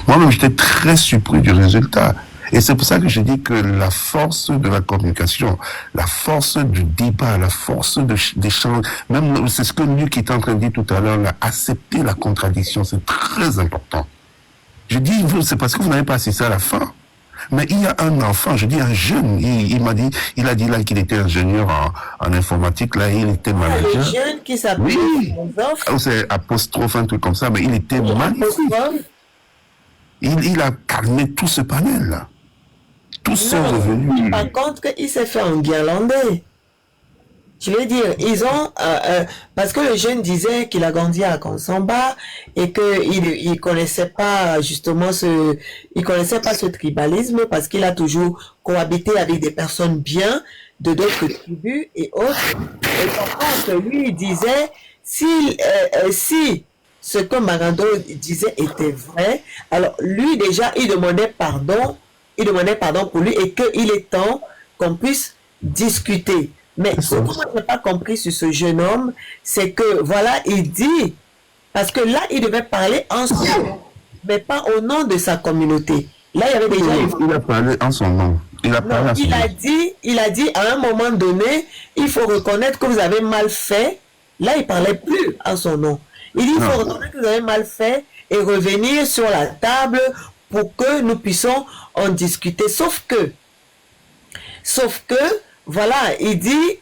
Moi-même, j'étais très surpris du résultat. Et c'est pour ça que je dis que la force de la communication, la force du débat, la force d'échange, même c'est ce que Luc était en train de dire tout à l'heure, là, accepter la contradiction, c'est très important. Je dis, c'est parce que vous n'avez pas assisté à la fin. Mais il y a un enfant, je dis un jeune, il a dit là qu'il était ingénieur en informatique, là il était manager. Un jeune qui s'appelle c'est apostrophe, un truc comme ça, mais il était magnifique. Il a calmé tout ce panel là. Tous sont revenus. Par contre, il s'est fait en guirlandais. Je veux dire, ils ont... parce que le jeune disait qu'il a grandi à Kansamba et qu'il connaissait pas justement il connaissait pas ce tribalisme parce qu'il a toujours cohabité avec des personnes bien de d'autres tribus et autres. Et par contre, lui, il disait, si ce que Marando disait était vrai, alors lui déjà, il demandait pardon pour lui et qu'il est temps qu'on puisse discuter. Mais ce que moi je n'ai pas compris sur ce jeune homme, c'est que voilà, il dit, parce que là, il devait parler en son nom, mais pas au nom de sa communauté. Là, il y avait déjà... Il a parlé en son nom. Il a dit à un moment donné, il faut reconnaître que vous avez mal fait. Là, il parlait plus en son nom. Il dit, il faut reconnaître que vous avez mal fait et revenir sur la table pour que nous puissions en discuter. Sauf que, voilà, il dit,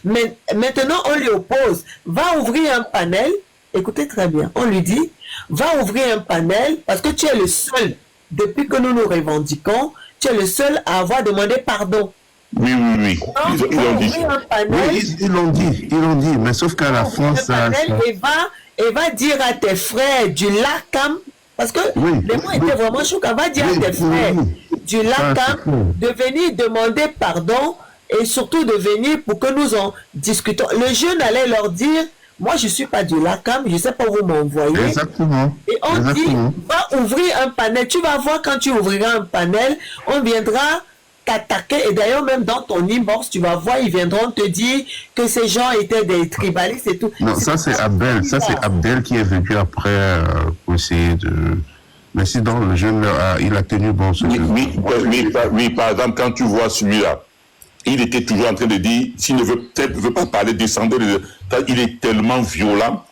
mais maintenant on lui oppose, va ouvrir un panel, écoutez très bien, on lui dit, va ouvrir un panel, parce que tu es le seul, depuis que nous nous revendiquons, tu es le seul à avoir demandé pardon. Oui. Donc, ils l'ont dit, mais sauf qu'à la fin, ça... Et va dire à tes frères du LACAM, parce que les mots étaient vraiment choquants, va dire à tes frères du LACAM de venir demander pardon et surtout de venir pour que nous en discutons. Le jeune allait leur dire, moi je ne suis pas du LACAM, je ne sais pas où vous m'envoyez. Exactement. Et on dit, va ouvrir un panel. Tu vas voir quand tu ouvriras un panel, on viendra t'attaquer et d'ailleurs même dans ton inbox tu vas voir, ils viendront te dire que ces gens étaient des tribalistes et tout. Non, ça c'est Abdel qui est venu après pour essayer de... Mais sinon le jeune il a tenu bon ce oui, par exemple quand tu vois celui-là, il était toujours en train de dire, s'il ne veut pas parler descendre, il est tellement violent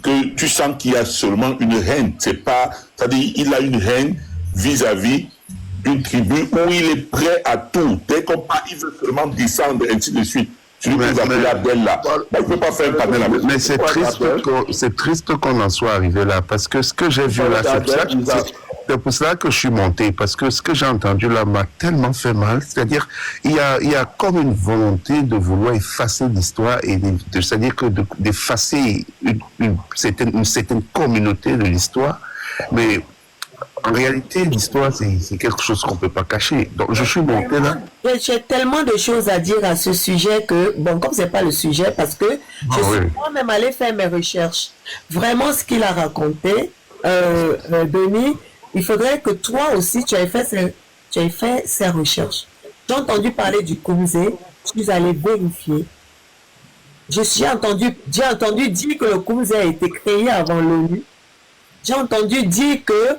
que tu sens qu'il y a seulement une haine. C'est-à-dire il a une haine vis-à-vis d'une tribu où il est prêt à tout. Dès qu'on parle, il veut seulement descendre, ainsi de suite. Celui que vous appelez Abdel là. Il ne peut pas faire un panel avec. Mais c'est triste qu'on en soit arrivé là, parce que ce que j'ai vu là, c'est pour cela que je suis monté, parce que ce que j'ai entendu là m'a tellement fait mal. C'est-à-dire, il y a comme une volonté de vouloir effacer l'histoire, c'est-à-dire que d'effacer une certaine communauté de l'histoire, mais en réalité, l'histoire, c'est quelque chose qu'on ne peut pas cacher. Donc, je suis monté là. J'ai tellement de choses à dire à ce sujet que, bon, comme ce n'est pas le sujet, parce que je suis moi-même allé faire mes recherches. Vraiment, ce qu'il a raconté, Denis, il faudrait que toi aussi, tu aies fait ces recherches. J'ai entendu parler du Kumze, je suis allé vérifier. J'ai entendu dire que le Kumze a été créé avant l'ONU. J'ai entendu dire que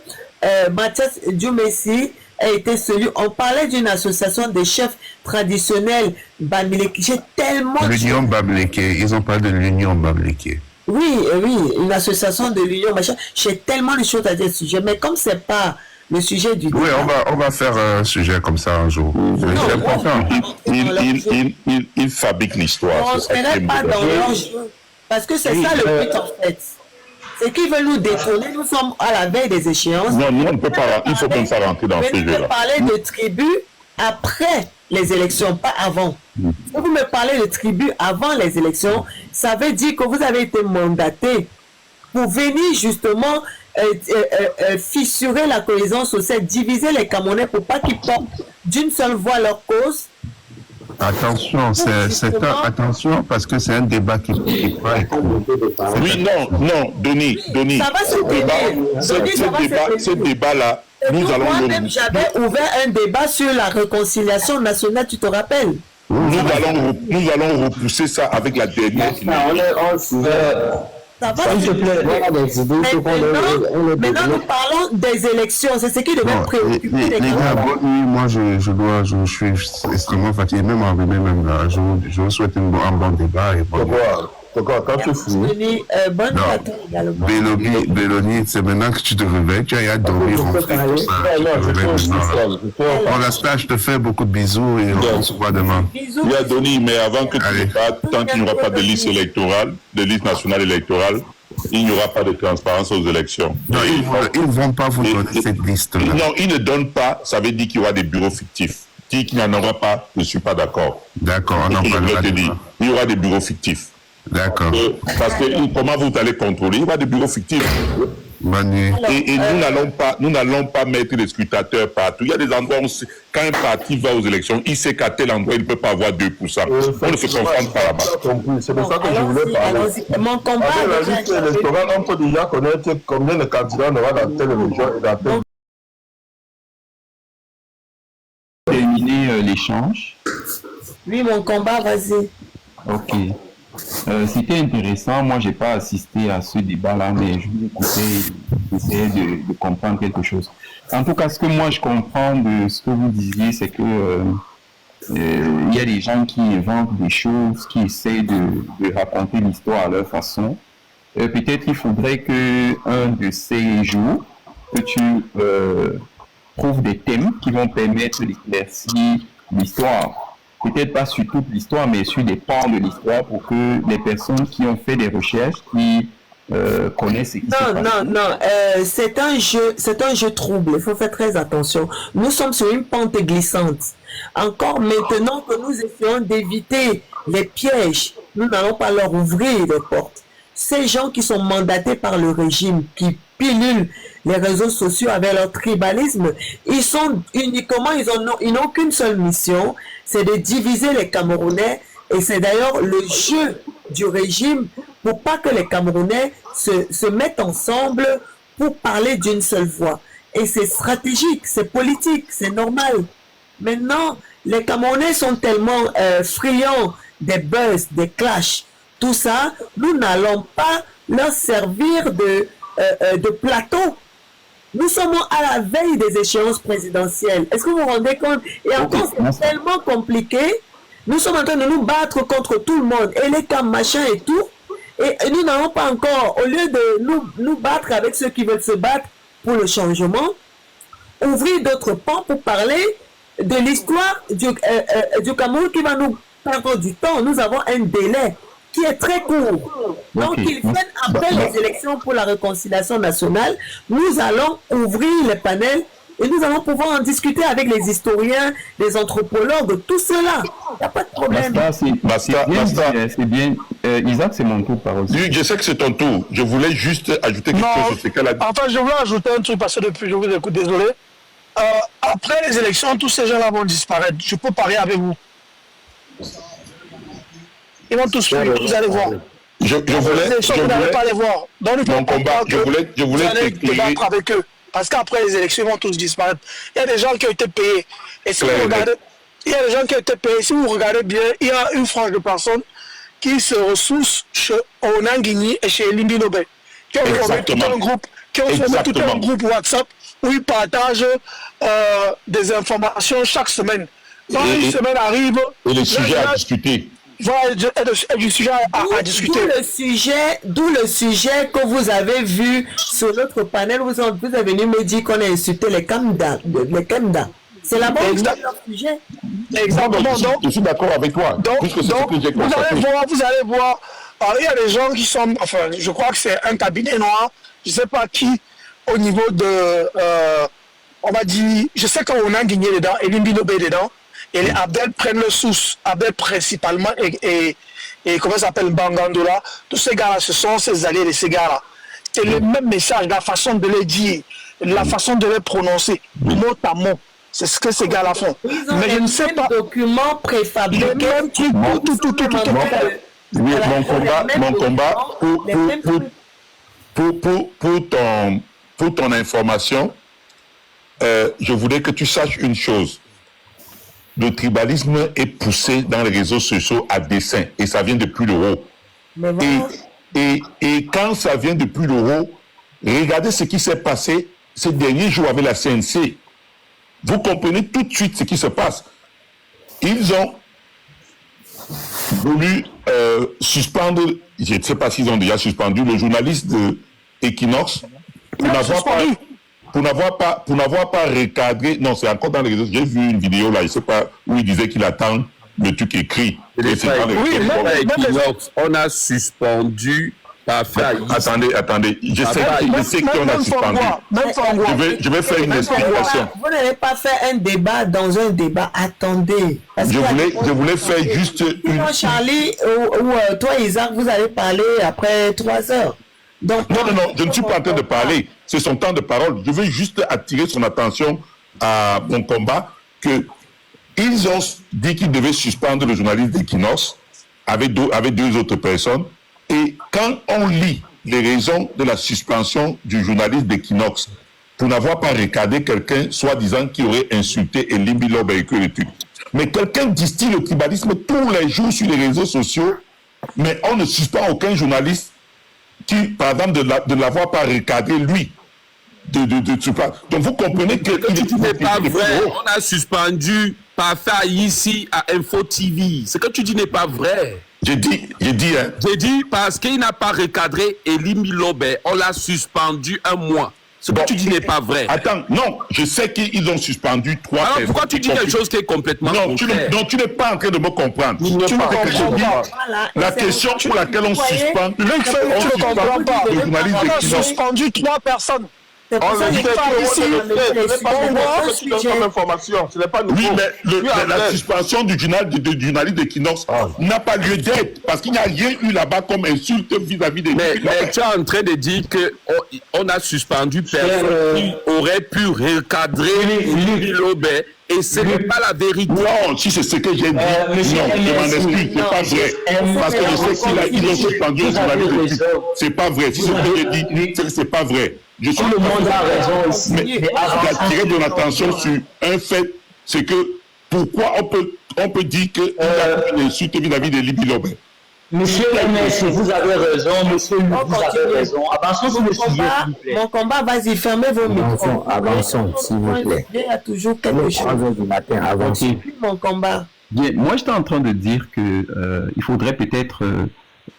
Mathias Djoumessi a été celui... On parlait d'une association des chefs traditionnels Bamileke. J'ai tellement... L'Union Bamileke. Ils ont parlé de l'Union Bamileke. Oui, une association de l'Union, machin. J'ai tellement de choses à dire sur ce sujet, mais comme c'est pas le sujet du... Oui, on va faire un sujet comme ça un jour. C'est important. Il fabrique l'histoire. On ne serait pas dans l'enjeu. Parce que c'est ça le but en fait. C'est qu'ils veulent nous détourner. Nous sommes à la veille des échéances. Non, on ne peut pas. Il faut qu'on s'arrête dans ce sujet-là. Vous me parlez de tribus après les élections, pas avant. Si vous me parlez de tribus avant les élections, ça veut dire que vous avez été mandaté pour venir justement fissurer la cohésion sociale, diviser les Camerounais pour pas qu'ils portent d'une seule voix leur cause. Attention, attention, parce que c'est un débat qui va être... Oui, non, Denis. Ça va se débattre. Ce débat-là, nous allons... Moi-même, j'avais ouvert un débat sur la réconciliation nationale, tu te rappelles? Nous allons repousser ça avec la dernière. Ça va. S'il te plaît, voilà des idées, il faut qu'on maintenant, nous parlons des élections. C'est ce qui devait préoccuper les gars, bonne nuit. Moi, je suis extrêmement fatigué, même arrivé même là. Je vous souhaite un bon débat. Et bonne nuit. Quand tu finis. Bonne nuit à toi également. Béloni, c'est maintenant que tu te réveilles. Tu as hâte de dormir. Bon, la stage, je te fais beaucoup de bisous et on se voit demain. Bisous. Il y a Denis, mais avant que tu partes, tant qu'il n'y aura pas de liste électorale, de liste nationale électorale, il n'y aura pas de transparence aux élections. Non, ils ne vont pas vous donner cette liste-là. Non, ils ne donnent pas, ça veut dire qu'il y aura des bureaux fictifs. Dire qu'il n'y en aura pas, je ne suis pas d'accord. D'accord, on en parlera. Il y aura des bureaux fictifs. D'accord. Parce que comment vous allez contrôler? Il y aura des bureaux fictifs. Bonne nuit. Et nous n'allons pas mettre des scrutateurs partout. Il y a des endroits où, quand un parti va aux élections, il sait qu'à tel endroit, il ne peut pas avoir 2%. On ne se confronte pas là-bas. C'est de ça que je voulais parler. Mon combat. Avec la liste électorale, on peut déjà connaître combien de candidats on aura dans telle région et dans telle. Terminer l'échange. Oui, mon combat, vas-y. Ok. C'était intéressant. Moi, j'ai pas assisté à ce débat-là, mais je vous écoutais, j'essayais de comprendre quelque chose. En tout cas, ce que moi je comprends de ce que vous disiez, c'est que il y a des gens qui inventent des choses, qui essayent de raconter l'histoire à leur façon. Peut-être qu'il faudrait que un de ces jours que tu trouves des thèmes qui vont permettre d'éclaircir l'histoire. Peut-être pas sur toute l'histoire, mais sur des pans de l'histoire pour que les personnes qui ont fait des recherches, qui connaissent ce qui se passe. Non, c'est un jeu trouble, il faut faire très attention. Nous sommes sur une pente glissante. Encore maintenant que nous essayons d'éviter les pièges, nous n'allons pas leur ouvrir les portes. Ces gens qui sont mandatés par le régime, qui pilulent les réseaux sociaux avec leur tribalisme, ils sont uniquement, ils n'ont qu'une seule mission, c'est de diviser les Camerounais, et c'est d'ailleurs le jeu du régime pour pas que les Camerounais se mettent ensemble pour parler d'une seule voix. Et c'est stratégique, c'est politique, c'est normal. Maintenant, les Camerounais sont tellement friands des buzz, des clashs, tout ça, nous n'allons pas leur servir de plateau. Nous sommes à la veille des échéances présidentielles. Est-ce que vous vous rendez compte? Et encore, c'est tellement compliqué. Nous sommes en train de nous battre contre tout le monde. Et les camps, machin et tout. Et nous n'avons pas encore, au lieu de nous battre avec ceux qui veulent se battre pour le changement, ouvrir d'autres pans pour parler de l'histoire du Cameroun qui va nous prendre du temps. Nous avons un délai qui est très court. Donc, ils viennent après les élections pour la réconciliation nationale. Nous allons ouvrir les panels et nous allons pouvoir en discuter avec les historiens, les anthropologues, tout cela. Il n'y a pas de problème. C'est bien. Isaac, c'est mon tour par aussi. Oui, je sais que c'est ton tour. Je voulais juste ajouter quelque chose sur ce qu'elle a dit. Enfin, je voulais ajouter un truc parce que depuis, je vous écoute, désolé. Après les élections, tous ces gens-là vont disparaître. Je peux parler avec vous. Ils vont tous suivre, vous allez voir. Je vous n'allez pas les voir. Donc, mon combat, je voulais débattre avec eux. Parce qu'après les élections, ils vont tous disparaître. Il y a des gens qui ont été payés. Et si vous regardez, il y a des gens qui ont été payés. Si vous regardez bien, il y a une frange de personnes qui se ressourcent chez Onanguini et chez Limbinobe, qui ont formé tout un groupe WhatsApp où ils partagent des informations chaque semaine. Quand une semaine arrive, et les sujets à discuter. Voilà, du sujet à discuter. D'où le sujet que vous avez vu sur notre panel, vous êtes venu me dire qu'on a insulté les Kemda. C'est la bonne sujet. Exactement. Donc, je suis d'accord avec toi. Donc, vous allez voir, il y a des gens qui sont, enfin, je crois que c'est un cabinet noir, je ne sais pas qui, au niveau de, on va dire, je sais qu'on a gagné dedans, et Limbinobe dedans, et les Abdel prennent le sous, Abdel principalement, et comment ça s'appelle, Bangandola, tous ces gars-là, ce sont ces alliés de ces gars-là. C'est le même message, la façon de les dire, la façon de les prononcer, mot à mot. C'est ce que ces gars-là font. Mais je ne sais pas. Documents préfabriqués. Le même truc, tout. Oui, mon combat, pour ton information, je voudrais que tu saches une chose. Le tribalisme est poussé dans les réseaux sociaux à dessein et ça vient depuis le haut. Et quand ça vient depuis l'euro, regardez ce qui s'est passé ces derniers jours avec la CNC. Vous comprenez tout de suite ce qui se passe. Ils ont voulu suspendre, je ne sais pas s'ils ont déjà suspendu, le journaliste de Equinox pour n'avoir pas recadré. Non, c'est encore dans les réseaux. J'ai vu une vidéo là, je ne sais pas, où il disait qu'il attend le truc écrit. Equinox, on a suspendu. Attendez, je sais qu'on a suspendu. Je vais faire une explication. Vous n'allez pas faire un débat dans un débat, attendez. Je voulais faire juste une... Charlie ou toi Isaac, vous allez parler après 3 heures. Donc, non, je ne suis pas en train de parler. C'est son temps de parole. Je veux juste attirer son attention à mon combat que ils ont dit qu'ils devaient suspendre le journaliste d'Equinox avec 2 autres personnes. Et quand on lit les raisons de la suspension du journaliste d'Equinox pour n'avoir pas recadré quelqu'un, soi-disant, qui aurait insulté Elimbi Lobe et que le truc. Mais quelqu'un distille le tribalisme tous les jours sur les réseaux sociaux, mais on ne suspend aucun journaliste qui, par exemple, de l'avoir pas recadré, lui. Donc vous comprenez que... Ce n'est pas vrai. On a suspendu Parfait ici à Info TV. Ce que tu dis n'est pas vrai. J'ai dit, hein. J'ai dit parce qu'il n'a pas recadré Elimbi Lobe, on l'a suspendu 1 mois. Ce que tu dis n'est pas vrai. Attends, non, je sais qu'ils ont suspendu 3 Alors pourquoi tu dis quelque chose qui est complètement contraire? Non, tu n'es pas en train de me comprendre. Tu ne comprends pas. La question pour laquelle on suspend... Tu ne comprends pas. On a suspendu 3 personnes. On le sait, ce n'est pas nouveau que tu donnes comme information. Ce n'est pas nouveau. Oui, mais la suspension du journaliste d'Equinox n'a pas lieu d'être parce qu'il n'y a rien eu là-bas comme insulte vis-à-vis des... Mais tu es en train de dire qu'on a suspendu personne qui aurait pu recadrer Elimbi Lobe et ce n'est pas la vérité. Non, si c'est ce que j'ai dit, non, je m'en excuse, c'est pas vrai. Parce que je sais qu'ils ont suspendu le journaliste d'Equinox. C'est pas vrai. Si c'est ce que j'ai dit, c'est pas vrai. Tout le monde a raison ici. Mais j'attirais de l'attention sur un fait, c'est que pourquoi on peut dire qu'il y a une insulte vis-à-vis de Elimbi Lobe. Monsieur MS, vous avez raison. Monsieur Luc, vous avez raison. Avançons sur le sujet, s'il vous plaît. Mon combat, vas-y, fermez vos micros. Avançons, s'il vous plaît. Il y a toujours quelque chose. 3h du matin, avancez. Mon combat. Bien, moi, j'étais en train de dire que il faudrait peut-être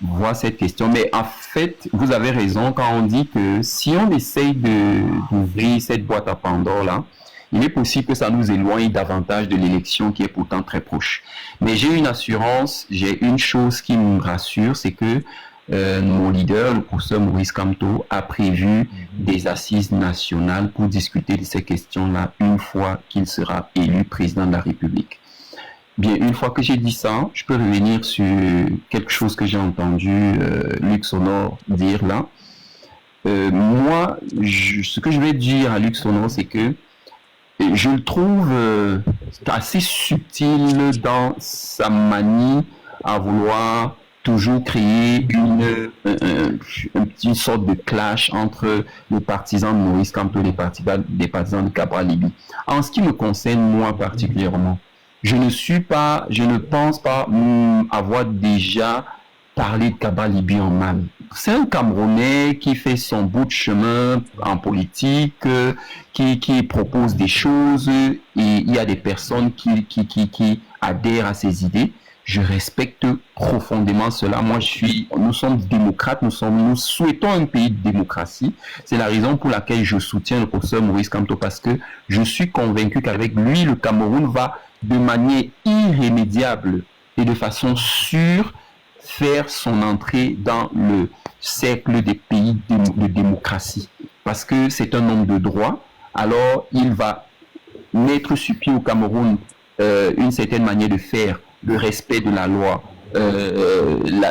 voir cette question. Mais en fait, vous avez raison quand on dit que si on essaye d'ouvrir cette boîte à Pandore là, il est possible que ça nous éloigne davantage de l'élection qui est pourtant très proche. Mais j'ai une assurance, j'ai une chose qui me rassure, c'est que mon leader, le professeur Maurice Kamto, a prévu des assises nationales pour discuter de ces questions-là une fois qu'il sera élu président de la République. Bien, une fois que j'ai dit ça, je peux revenir sur quelque chose que j'ai entendu Luc Sonor dire là. Moi, ce que je vais dire à Luc Sonor, c'est que je le trouve assez subtil dans sa manie à vouloir toujours créer une sorte de clash entre les partisans de Maurice Kamto et les partisans de Cabral Libby. En ce qui me concerne, moi particulièrement, je ne pense pas avoir déjà parlé de Cabral Libby en mal. C'est un Camerounais qui fait son bout de chemin en politique, qui propose des choses, et il y a des personnes qui adhèrent à ses idées. Je respecte profondément cela. Nous sommes démocrates, nous souhaitons un pays de démocratie. C'est la raison pour laquelle je soutiens le professeur Maurice Kamto, parce que je suis convaincu qu'avec lui, le Cameroun va de manière irrémédiable et de façon sûre faire son entrée dans le cercle des pays de démocratie. Parce que c'est un homme de droit, alors il va mettre sur pied au Cameroun une certaine manière de faire, le respect de la loi.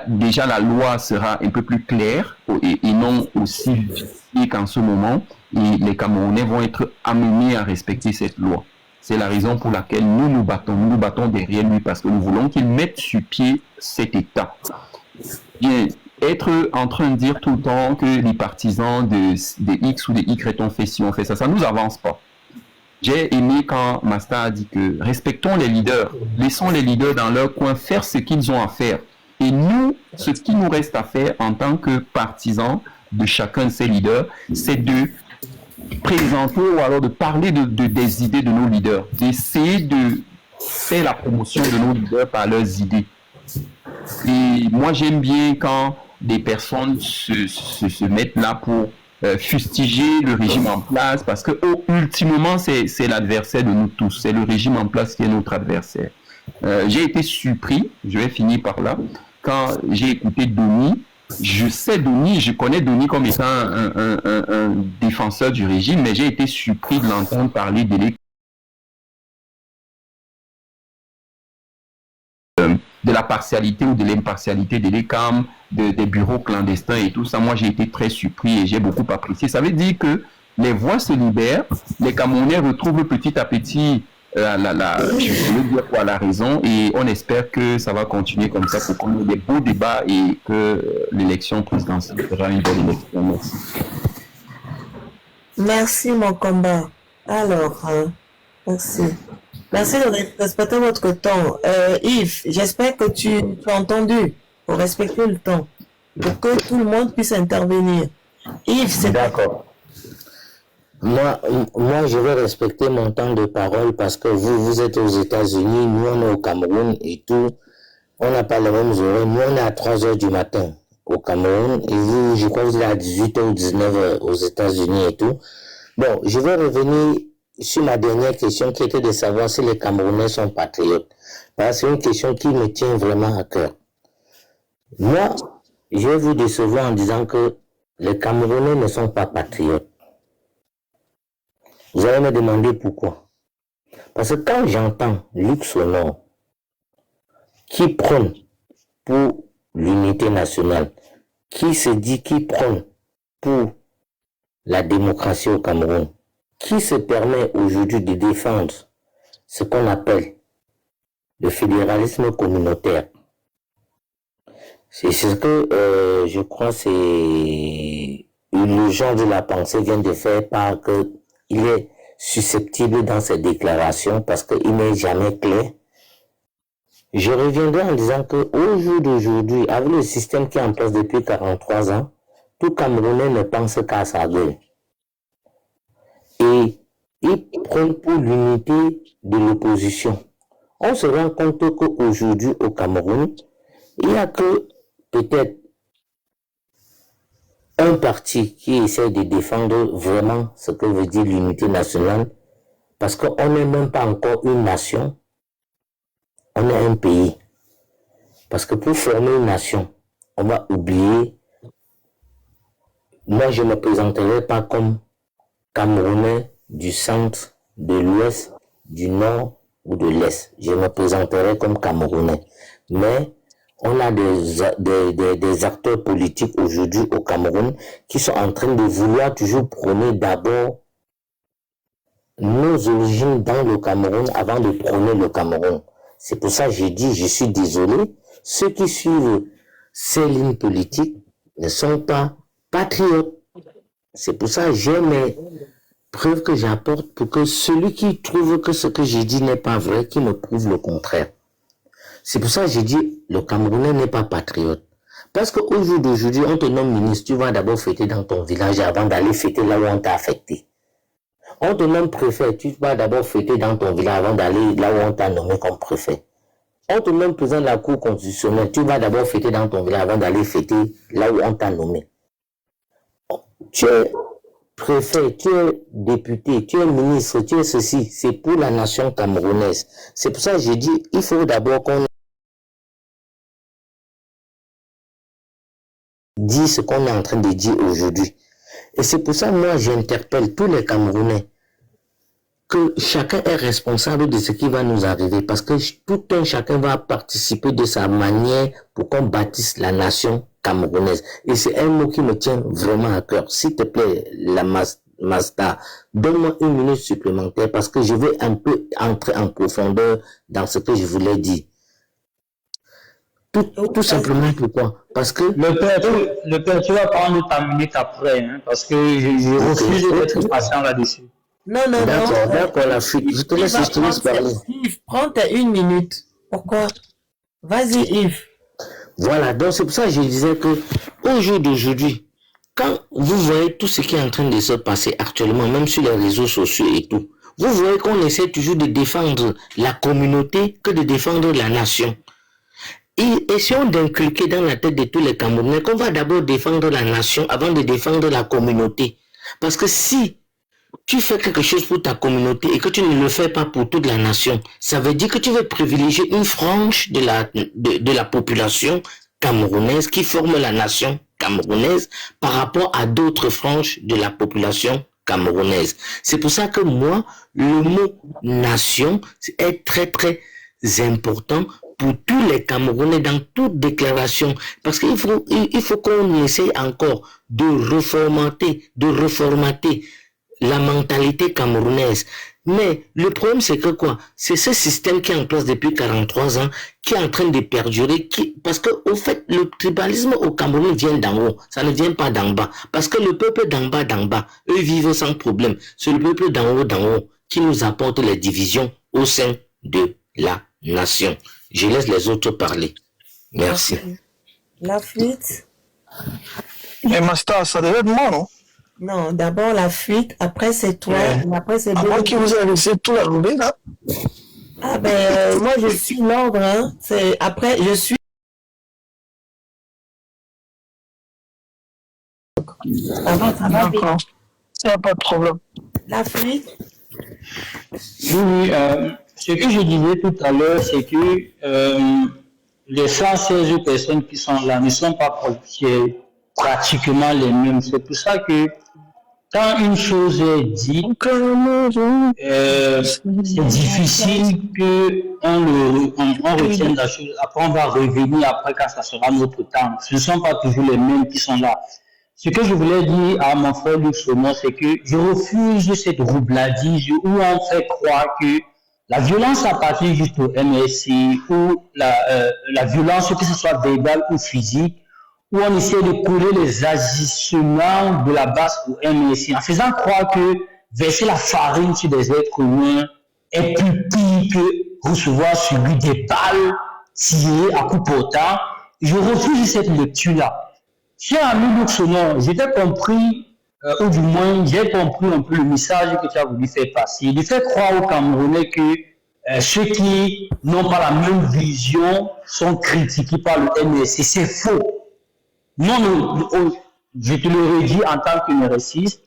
Déjà la loi sera un peu plus claire et non aussi difficile qu'en ce moment, et les Camerounais vont être amenés à respecter cette loi. C'est la raison pour laquelle nous nous battons derrière lui, parce que nous voulons qu'il mette sur pied cet État. Bien, être en train de dire tout le temps que les partisans de X ou de Y ont fait ci, on fait ça, ça ne nous avance pas. J'ai aimé quand Masta a dit que respectons les leaders, laissons les leaders dans leur coin faire ce qu'ils ont à faire. Et nous, ce qui nous reste à faire en tant que partisans de chacun de ces leaders, c'est de présenter ou alors de parler des idées de nos leaders, d'essayer de faire la promotion de nos leaders par leurs idées. Et moi, j'aime bien quand des personnes se mettent là pour fustiger le régime en place, parce que ultimement, c'est l'adversaire de nous tous. C'est le régime en place qui est notre adversaire. J'ai été surpris, je vais finir par là, quand j'ai écouté Doni. Je connais Doni comme étant un défenseur du régime, mais j'ai été surpris de l'entendre parler de la partialité ou de l'impartialité de l'ECAM, des bureaux clandestins et tout ça. Moi, j'ai été très surpris et j'ai beaucoup apprécié. Ça veut dire que les voix se libèrent, les Camerounais retrouvent petit à petit la raison, et on espère que ça va continuer comme ça pour qu'on ait des beaux débats et que l'élection présidentielle sera une bonne élection. Merci. Merci, mon combat. Alors, merci. Merci de respecter votre temps. Yves, j'espère que tu as entendu pour respecter le temps, pour que tout le monde puisse intervenir. Yves, c'est d'accord. Moi, je vais respecter mon temps de parole parce que vous êtes aux États-Unis, nous, on est au Cameroun et tout. On n'a pas les mêmes horaires. Nous, on est à 3 heures du matin au Cameroun et vous, je crois que vous êtes à 18h ou 19h aux États-Unis et tout. Bon, je vais revenir sur ma dernière question qui était de savoir si les Camerounais sont patriotes. Parce que c'est une question qui me tient vraiment à cœur. Moi, je vais vous décevoir en disant que les Camerounais ne sont pas patriotes. Vous allez me demander pourquoi. Parce que quand j'entends Luc Sonor qui prône pour l'unité nationale, qui se dit qui prône pour la démocratie au Cameroun, qui se permet aujourd'hui de défendre ce qu'on appelle le fédéralisme communautaire. C'est ce que je crois c'est le genre de la pensée vient de faire par que il est susceptible dans ses déclarations parce qu'il n'est jamais clair. Je reviendrai en disant qu'au jour d'aujourd'hui, avec le système qui est en place depuis 43 ans, tout Camerounais ne pense qu'à sa gueule. Et il prend pour l'unité de l'opposition. On se rend compte qu'aujourd'hui au Cameroun, il n'y a que peut-être un parti qui essaie de défendre vraiment ce que veut dire l'unité nationale, parce qu'on n'est même pas encore une nation, on est un pays. Parce que pour former une nation, on va oublier, moi je ne me présenterai pas comme Camerounais du centre, de l'ouest, du nord ou de l'est. Je me présenterai comme Camerounais. Mais on a des acteurs politiques aujourd'hui au Cameroun qui sont en train de vouloir toujours prôner d'abord nos origines dans le Cameroun avant de prôner le Cameroun. C'est pour ça que j'ai dit, je suis désolé, ceux qui suivent ces lignes politiques ne sont pas patriotes. C'est pour ça que j'ai mes preuves que j'apporte pour que celui qui trouve que ce que j'ai dit n'est pas vrai, qui me prouve le contraire. C'est pour ça que j'ai dit, le Camerounais n'est pas patriote. Parce qu'au jour d'aujourd'hui, on te nomme ministre, tu vas d'abord fêter dans ton village avant d'aller fêter là où on t'a affecté. On te nomme préfet, tu vas d'abord fêter dans ton village avant d'aller là où on t'a nommé comme préfet. On te nomme président de la Cour constitutionnelle, tu vas d'abord fêter dans ton village avant d'aller fêter là où on t'a nommé. Tu es préfet, tu es député, tu es ministre, tu es ceci, c'est pour la nation camerounaise. C'est pour ça que j'ai dit, il faut d'abord qu'on dit ce qu'on est en train de dire aujourd'hui. Et c'est pour ça que moi j'interpelle tous les Camerounais que chacun est responsable de ce qui va nous arriver parce que tout un chacun va participer de sa manière pour qu'on bâtisse la nation camerounaise. Et c'est un mot qui me tient vraiment à cœur. S'il te plaît, la Mazda, donne-moi 1 minute supplémentaire parce que je vais un peu entrer en profondeur dans ce que je voulais dire. Tout simplement pourquoi? Parce que... Le père, tu vas prendre ta minute après, hein, parce que je refuse d'être patient là-dessus. Non. D'accord, la fuite. Je te laisse parler. Yves, prends ta 1 minute. Pourquoi? Vas-y, Yves. Voilà, donc c'est pour ça que je disais que au jour d'aujourd'hui, quand vous voyez tout ce qui est en train de se passer actuellement, même sur les réseaux sociaux et tout, vous voyez qu'on essaie toujours de défendre la communauté que de défendre la nation. Et essayons d'inculquer dans la tête de tous les Camerounais qu'on va d'abord défendre la nation avant de défendre la communauté. Parce que si tu fais quelque chose pour ta communauté et que tu ne le fais pas pour toute la nation, ça veut dire que tu veux privilégier une frange de la population camerounaise qui forme la nation camerounaise par rapport à d'autres franges de la population camerounaise. C'est pour ça que moi, le mot nation est très très important pour tous les Camerounais dans toute déclaration. Parce qu'il faut qu'on essaye encore de reformater la mentalité camerounaise. Mais le problème, c'est que quoi? C'est ce système qui est en place depuis 43 ans, qui est en train de perdurer, parce que, au fait, le tribalisme au Cameroun vient d'en haut, ça ne vient pas d'en bas. Parce que le peuple d'en bas, eux vivent sans problème. C'est le peuple d'en haut, qui nous apporte les divisions au sein de la nation. Je laisse les autres parler. Merci. La fuite. Mais Master, ça devait être moi, non? Non, d'abord la fuite, après c'est toi, et après c'est... Moi qui vous ai laissé tout la journée, là. Ah ben, moi je suis l'ordre, hein. C'est, après, je suis... Ça va vite. D'accord. Il n'y a pas de problème. La fuite. Oui, ce que je disais tout à l'heure, c'est que les 116 personnes qui sont là ne sont pas pratiquement les mêmes. C'est pour ça que quand une chose est dite, c'est difficile qu'on retienne la chose. Après, on va revenir après quand ça sera notre temps. Ce ne sont pas toujours les mêmes qui sont là. Ce que je voulais dire à mon frère Luc Somon, c'est que je refuse cette roubladise où on fait croire que la violence appartient juste au MSC ou la violence, que ce soit verbale ou physique, où on essaie de coller les agissements de la base au MSC en faisant croire que verser la farine sur des êtres humains est plus pire que recevoir sur lui des balles tirées à coups portants. Je refuse cette lecture-là. Cher ami Luc Somon, j'ai compris, ou du moins j'ai compris un peu le message que tu as voulu faire passer, de faire croire aux Camerounais que ceux qui n'ont pas la même vision sont critiqués par le MSC. C'est faux. Non, je te le redis en tant que raciste.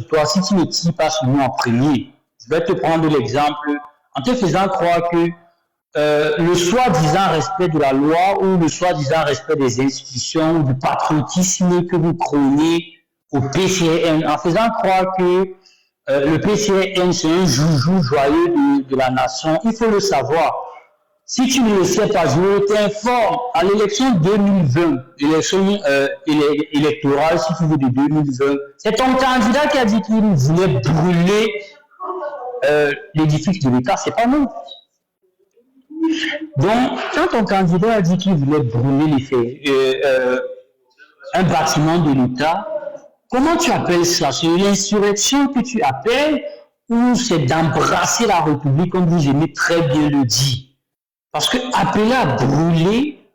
Toi, si tu ne tires pas sur nous en premier, je vais te prendre l'exemple en te faisant croire que le soi-disant respect de la loi ou le soi-disant respect des institutions ou du patriotisme que vous prônez au PCN, en faisant croire que le PCN c'est un joujou joyeux de la nation, il faut le savoir. Si tu ne le sais pas, je t'informe, à l'élection 2020, l'élection électorale, si tu veux, de 2020, c'est ton candidat qui a dit qu'il voulait brûler l'édifice de l'État, c'est pas nous. Donc, quand ton candidat a dit qu'il voulait brûler un bâtiment de l'État, comment tu appelles ça? C'est l'insurrection que tu appelles ou c'est d'embrasser la République, comme vous aimez très bien le dire? Parce que appeler à brûler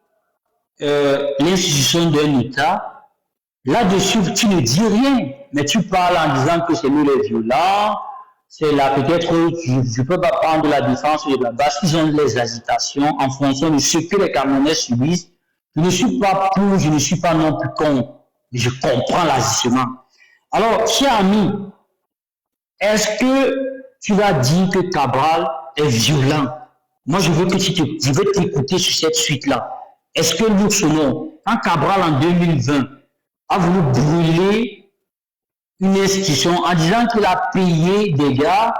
l'institution d'un État, là-dessus, tu ne dis rien, mais tu parles en disant que c'est nous les violents. C'est là peut-être, je ne peux pas prendre la défense de la base, ils ont les agitations en fonction de ce que les Camerounais subissent. Je ne suis pas pour, je ne suis pas non plus contre, mais je comprends l'agissement. Alors, cher ami, est-ce que tu vas dire que Cabral est violent? Moi, je veux t'écouter sur cette suite-là. Est-ce que Luc Somon, quand Cabral en 2020 a voulu brûler une institution en disant qu'il a payé des gars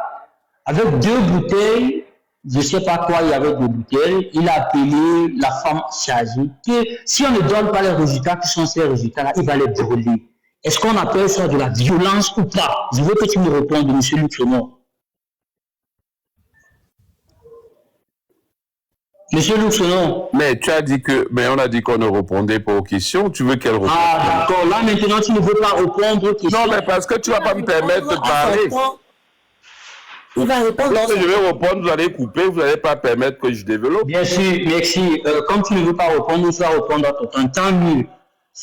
avec 2 bouteilles, je ne sais pas quoi il y avait 2 bouteilles, il a appelé la femme chargée que si on ne donne pas les résultats qui sont ces résultats-là, il va les brûler. Est-ce qu'on appelle ça de la violence ou pas? Je veux que tu me répondes, M. Luc Somon. Monsieur Luc Somon. Mais tu as dit on a dit qu'on ne répondait pas aux questions. Tu veux qu'elle réponde? Ah, d'accord. Là, maintenant, tu ne veux pas répondre aux questions. Non, mais parce que tu ne vas pas me permettre de parler. Il va répondre. Lorsque je vais répondre, vous allez couper, vous n'allez pas permettre que je développe. Bien sûr, merci. Comme tu ne veux pas répondre, tu vas répondre à ton temps. Tant mieux.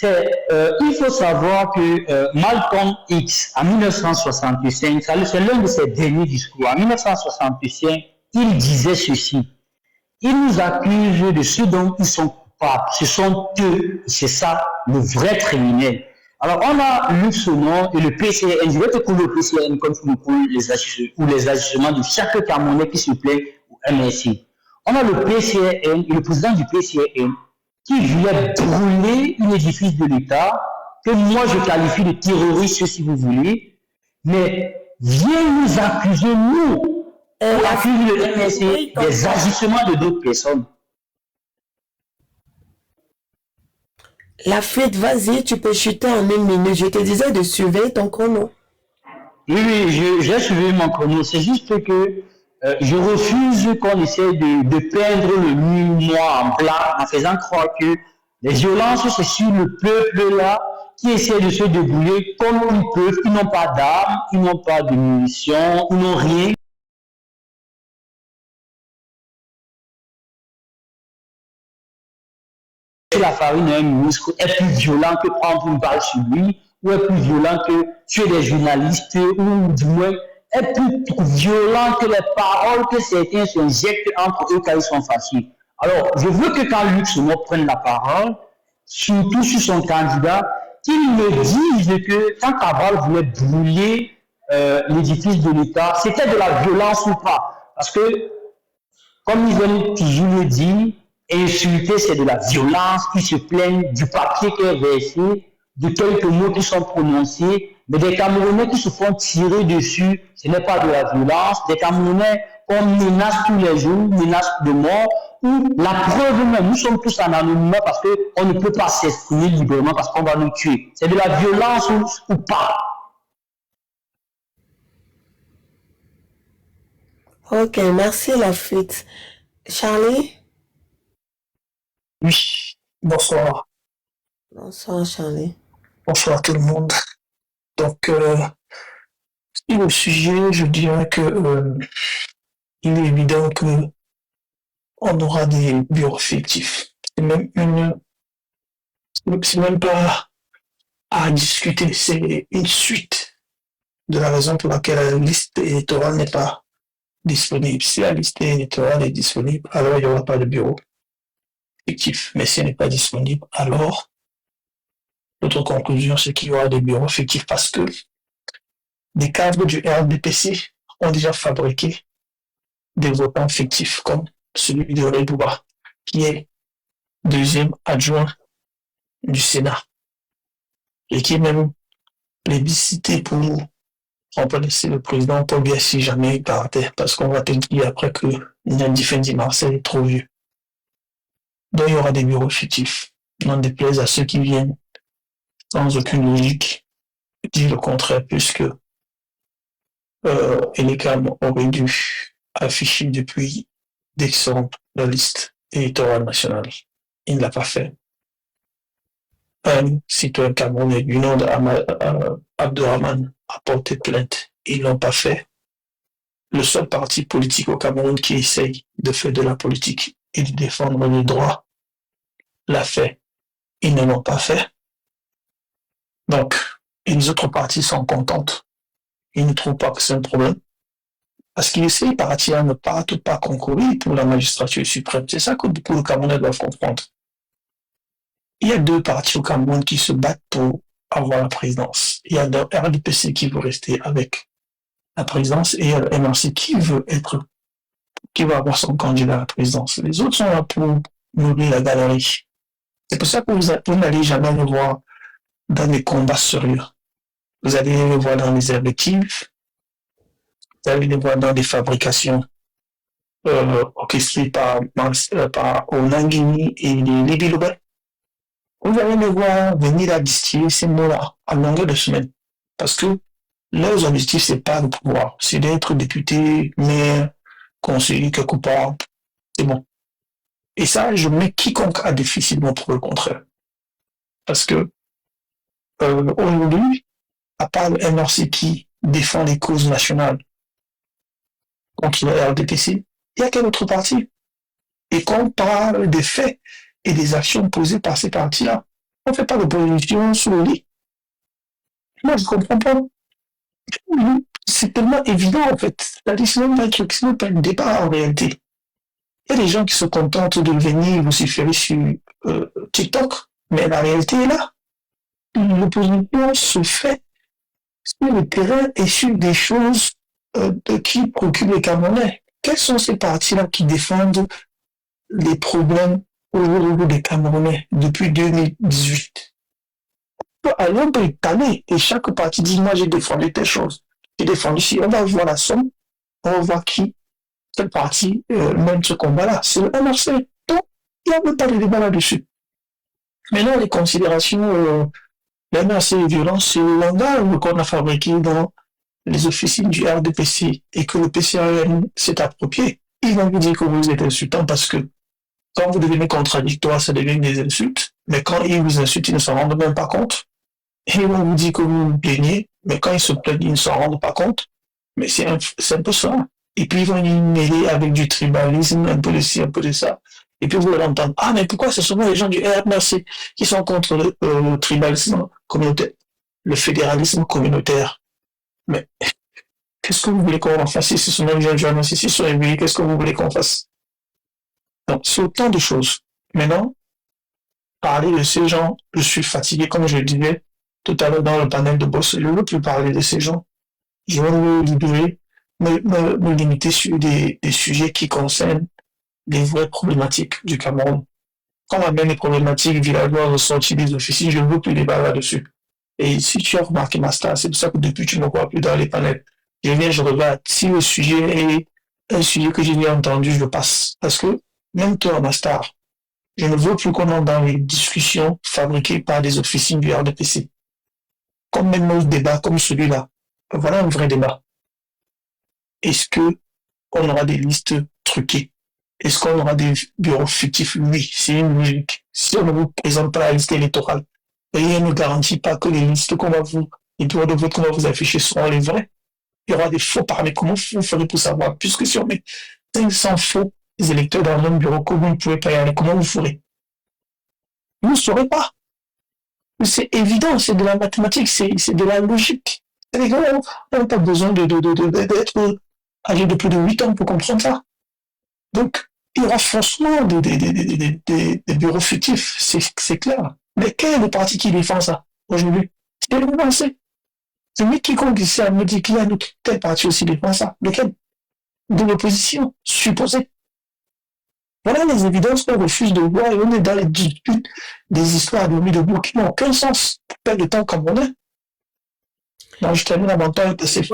Il faut savoir que Malcolm X, en 1965, c'est l'un de ses derniers discours. En 1965, il disait ceci. Ils nous accusent de ce dont ils sont coupables. Ce sont eux. C'est ça, le vrai criminel. Alors, on a Luc Sonon et le PCN. Je vais te trouver le PCN comme tu le trouves les agissements de chaque Camerounais qui se plaît au MSI. On a le PCN et le président du PCN qui voulait brûler un édifice de l'État, que moi je qualifie de terroriste si vous voulez, mais vient nous accuser, nous, on accuse le MSC des agissements de d'autres personnes. La fête, vas-y, tu peux chuter en 1 minute. Je te disais de surveiller ton chrono. Oui, j'ai suivi mon chrono. C'est juste que je refuse qu'on essaie de peindre le noir en blanc en faisant croire que les violences, c'est sur le peuple-là qui essaie de se débrouiller comme ils peuvent. Ils n'ont pas d'armes, ils n'ont pas de munitions, ils n'ont rien. La farine d'un ministre est plus violent que prendre une balle sur lui, ou est plus violent que tuer des journalistes, ou du moins est plus violent que les paroles que certains s'injectent entre eux quand ils sont fâchés. Alors, je veux que quand Luc Sonon prenne la parole, surtout sur son candidat, qu'il me dise que quand Cabral voulait brûler l'édifice de l'État, c'était de la violence ou pas. Parce que, comme ils aiment toujours le dire, insulter, c'est de la violence, qui se plaignent du papier qui est versé, de quelques mots qui sont prononcés, mais des Camerounais qui se font tirer dessus, ce n'est pas de la violence. Des Camerounais qu'on menace tous les jours, menace de mort, ou la preuve même, nous sommes tous en anonymat parce qu'on ne peut pas s'exprimer librement parce qu'on va nous tuer. C'est de la violence ou pas. Ok, merci la fête. Charlie? Oui, bonsoir. Bonsoir Charlie. Bonsoir tout le monde. Donc, sur le sujet, je dirais que il est évident que on aura des bureaux fictifs. C'est même pas à discuter, c'est une suite de la raison pour laquelle la liste électorale n'est pas disponible. Si la liste électorale est disponible, alors il n'y aura pas de bureau fictif. Mais si elle n'est pas disponible, alors notre conclusion, c'est qu'il y aura des bureaux fictifs parce que des cadres du RDPC ont déjà fabriqué des votants fictifs comme celui de Redouba, qui est deuxième adjoint du Sénat et qui est même plébiscité pour remplacer le président Paul Biya si jamais il partait, parce qu'on va te dire après que Nandi Fendi Marcel est trop vieux. Donc il y aura des bureaux fictifs, n'en déplaise à ceux qui viennent sans aucune logique dire le contraire, puisque Elecam aurait dû afficher depuis décembre la liste électorale nationale. Il ne l'a pas fait. Un citoyen camerounais du nom d'Abdourahmane a porté plainte. Ils ne l'ont pas fait. Le seul parti politique au Cameroun qui essaye de faire de la politique et de défendre les droits l'a fait. Ils ne l'ont pas fait. Donc, les autres partis sont contentes. Ils ne trouvent pas que c'est un problème. Parce qu'ils essayent de partir à ne pas concourir pour la magistrature suprême. C'est ça que beaucoup de Camerounais doivent comprendre. Il y a deux partis au Cameroun qui se battent pour avoir la présidence. Il y a le RDPC qui veut rester avec la présidence et il y a le MRC qui veut avoir son candidat à la présidence. Les autres sont là pour nourrir la galerie. C'est pour ça que vous n'allez jamais le voir dans les combats sérieux. Vous allez le voir dans les invectives, vous allez le voir dans des fabrications orchestrées par Onangini et les Libilobé. Vous allez le voir venir à distiller ces mots-là à longueur de semaine. Parce que leurs objectifs, c'est pas le pouvoir, c'est d'être député, maire, conseiller, quelque part. C'est bon. Et ça, je mets quiconque a difficilement pour le contraire. Parce que aujourd'hui, à part le MRC qui défend les causes nationales, contre le RDPC, il n'y a qu'un autre parti. Et quand on parle des faits et des actions posées par ces partis-là, on ne fait pas d'opposition sous le lit. Moi, je ne comprends pas. C'est tellement évident, en fait. C'est-à-dire, c'est même pas un truc, c'est même pas un débat en réalité. Il y a des gens qui se contentent de venir vociférer sur TikTok, mais la réalité est là. L'opposition se fait sur le terrain et sur des choses qui préoccupent les Camerounais. Quels sont ces partis-là qui défendent les problèmes au niveau des Camerounais depuis 2018? Alors on peut étaler et chaque parti dit moi j'ai défendu telle chose, j'ai défendu si on va voir la somme, on va voir quel parti mène ce combat-là. C'est le MRC. Donc il n'y a même pas de débat là-dessus. Maintenant les considérations, la MRC est violente, c'est le langage qu'on a fabriqué dans les officines du RDPC et que le PCRN s'est approprié. Ils vont vous dire que vous êtes insultant parce que quand vous devenez contradictoire, ça devient des insultes, mais quand ils vous insultent, ils ne s'en rendent même pas compte. Et ils vont vous dire que vous vous plaignez, mais quand ils se plaignent, ils ne s'en rendent pas compte. Mais c'est un peu ça. Et puis ils vont y mêler avec du tribalisme, un peu de ci, un peu de ça. Et puis vous allez entendre, ah mais pourquoi ce sont les gens du RMRC qui sont contre le tribalisme communautaire, le fédéralisme communautaire? Mais qu'est-ce que vous voulez qu'on en fasse? Si ce sont les gens du RMRC, si ce sont les pays, qu'est-ce que vous voulez qu'on fasse? Donc c'est autant de choses. Maintenant, parler de ces gens, je suis fatigué, comme je le disais tout à l'heure dans le panel de boss, je ne veux plus parler de ces gens. Je veux me libérer, me limiter sur des sujets qui concernent les vraies problématiques du Cameroun. Quand on amène les problématiques villageoises ressorties des officines, je ne veux plus débattre là-dessus. Et si tu as remarqué ma star, c'est pour ça que depuis tu ne me vois plus dans les panels. Je viens, je regarde. Si le sujet est un sujet que j'ai bien entendu, je passe. Parce que même toi, ma star, je ne veux plus qu'on entre dans les discussions fabriquées par des officines du RDPC. Comme même nos débats comme celui-là. Voilà un vrai débat. Est-ce qu'on aura des listes truquées? Est-ce qu'on aura des bureaux fictifs? Oui, c'est une logique. Si on ne vous présente pas la liste électorale, rien ne garantit pas que les listes les bureaux de vote qu'on va vous afficher seront les vrais. Il y aura des faux parmi. Comment vous ferez pour savoir? Puisque si on met 500 faux électeurs dans un bureau que vous ne pouvez pas y aller, comment vous ferez? Vous ne saurez pas. C'est évident, c'est de la mathématique, c'est de la logique. Les gars, on n'a pas besoin d'être âgé de plus de 8 ans pour comprendre ça. Donc, il y aura forcément des bureaux fictifs, c'est clair. Mais quel est le parti qui défend ça aujourd'hui? C'est le MRC. C'est lui quiconque ici à me dire qu'il y a tel parti aussi défend ça. Lequel? De l'opposition, supposée. Voilà les évidences qu'on refuse de voir et on est dans les disputes des histoires de debout qui n'ont aucun sens pour perdre de temps comme on est. Donc, je termine avant de passer.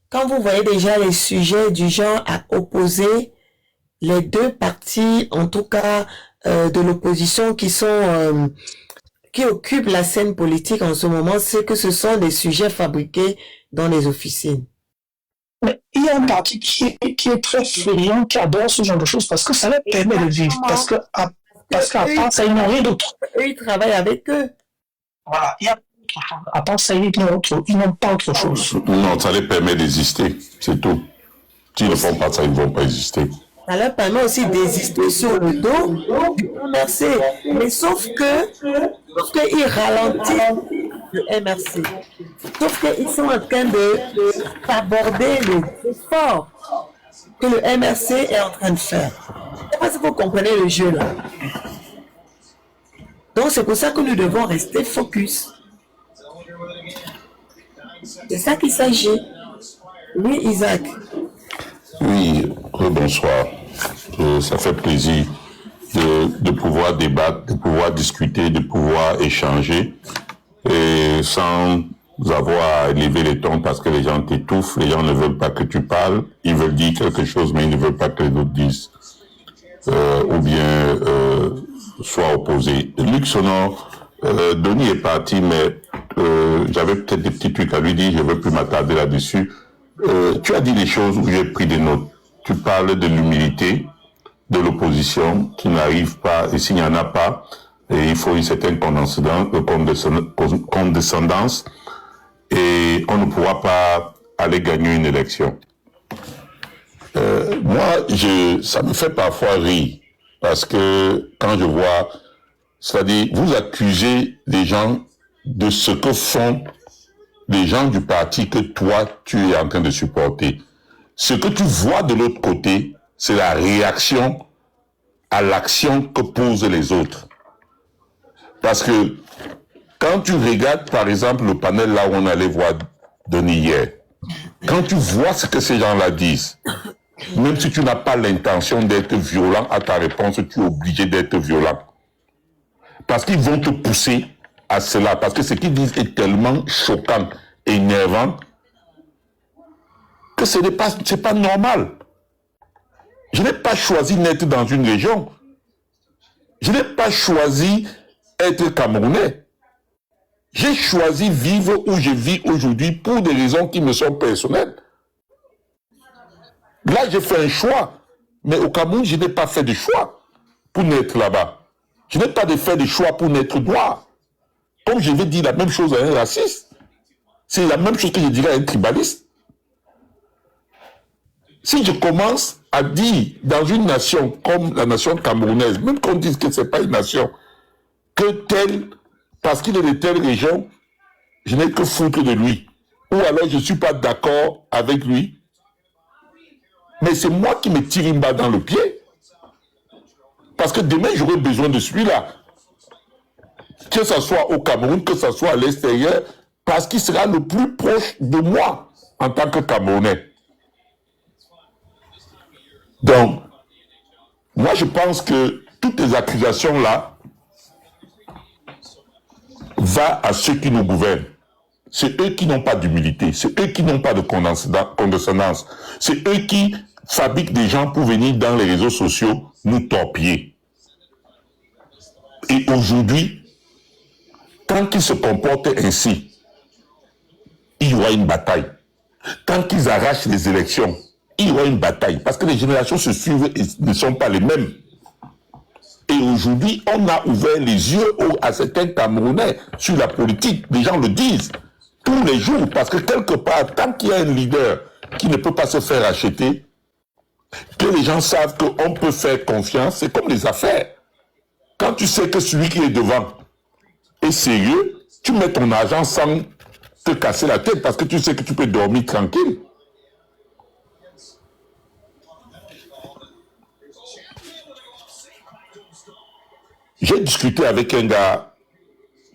Quand vous voyez déjà les sujets du genre à opposer les deux partis, en tout cas de l'opposition qui occupent la scène politique en ce moment, c'est que ce sont des sujets fabriqués dans les officines. Mais il y a un parti qui est très friand, qui adore ce genre de choses parce que ça leur permet de vivre. Parce qu'à part ça, ils n'ont rien d'autre. Eux, ils travaillent avec eux. Voilà, à part ça, ils n'ont pas autre chose. Non, ça les permet d'exister, c'est tout. S'ils ne font pas ça, ils ne vont pas exister. Ça leur permet aussi d'exister sur le dos du MRC. Mais sauf qu'ils ralentissent le MRC. Sauf qu'ils sont en train d'aborder les efforts que le MRC est en train de faire. Je sais pas si vous comprenez le jeu là. Donc c'est pour ça que nous devons rester focus. C'est ça qu'il s'agit. Oui, Isaac. Oui, bonsoir. Ça fait plaisir de pouvoir débattre, de pouvoir discuter, de pouvoir échanger, et sans avoir à élever les tons parce que les gens t'étouffent, les gens ne veulent pas que tu parles, ils veulent dire quelque chose mais ils ne veulent pas que les autres disent, ou bien soient opposés. Luc Sonor, Denis est parti, mais j'avais peut-être des petits trucs à lui dire, je ne veux plus m'attarder là-dessus. Tu as dit des choses où j'ai pris des notes. Tu parles de l'humilité de l'opposition qui n'arrive pas, et s'il n'y en a pas, et il faut une certaine condescendance, et on ne pourra pas aller gagner une élection. Moi, ça me fait parfois rire, parce que quand je vois, c'est-à-dire, vous accusez les gens de ce que font les gens du parti que toi, tu es en train de supporter. Ce que tu vois de l'autre côté, c'est la réaction à l'action que posent les autres. Parce que quand tu regardes, par exemple, le panel là où on allait voir Denis hier, quand tu vois ce que ces gens-là disent, même si tu n'as pas l'intention d'être violent à ta réponse, tu es obligé d'être violent. Parce qu'ils vont te pousser à cela. Parce que ce qu'ils disent est tellement choquant et énervant que ce n'est pas normal. Je n'ai pas choisi d'être dans une région. Je n'ai pas choisi être Camerounais. J'ai choisi vivre où je vis aujourd'hui pour des raisons qui me sont personnelles. Là, j'ai fait un choix. Mais au Cameroun, je n'ai pas fait de choix pour naître là-bas. Je n'ai pas fait de choix pour naître noir. Comme je vais dire la même chose à un raciste. C'est la même chose que je dirais à un tribaliste. Si je commence à dire dans une nation comme la nation camerounaise, même qu'on dise que ce n'est pas une nation, que tel, parce qu'il est de telle région, je n'ai que foutre de lui. Ou alors je ne suis pas d'accord avec lui. Mais c'est moi qui me tire une balle dans le pied. Parce que demain, j'aurai besoin de celui-là. Que ce soit au Cameroun, que ce soit à l'extérieur, parce qu'il sera le plus proche de moi en tant que Camerounais. Donc, moi je pense que toutes les accusations-là vont à ceux qui nous gouvernent. C'est eux qui n'ont pas d'humilité, c'est eux qui n'ont pas de condescendance, c'est eux qui fabriquent des gens pour venir dans les réseaux sociaux nous torpiller. Et aujourd'hui, tant qu'ils se comportent ainsi, il y aura une bataille. Tant qu'ils arrachent les élections, il y aura une bataille. Parce que les générations se suivent et ne sont pas les mêmes. Et aujourd'hui, on a ouvert les yeux à certains Camerounais sur la politique. Les gens le disent tous les jours. Parce que quelque part, tant qu'il y a un leader qui ne peut pas se faire acheter, que les gens savent qu'on peut faire confiance, c'est comme les affaires. Quand tu sais que celui qui est devant est sérieux, tu mets ton argent sans te casser la tête parce que tu sais que tu peux dormir tranquille. J'ai discuté avec un gars,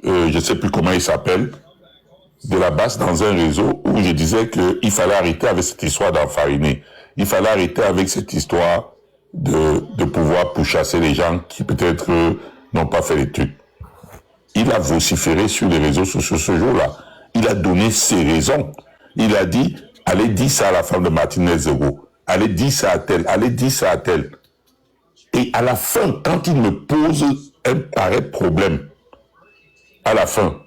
je ne sais plus comment il s'appelle, de la base dans un réseau où je disais qu'il fallait arrêter avec cette histoire d'enfariner. Il fallait arrêter avec cette histoire de pouvoir pourchasser les gens qui peut-être n'ont pas fait l'étude. Il a vociféré sur les réseaux sociaux ce jour-là. Il a donné ses raisons. Il a dit, allez dire ça à la femme de Martinez Zego. Allez dire ça à tel. Allez dire ça à tel. Et à la fin, quand il me pose un pareil problème, à la fin,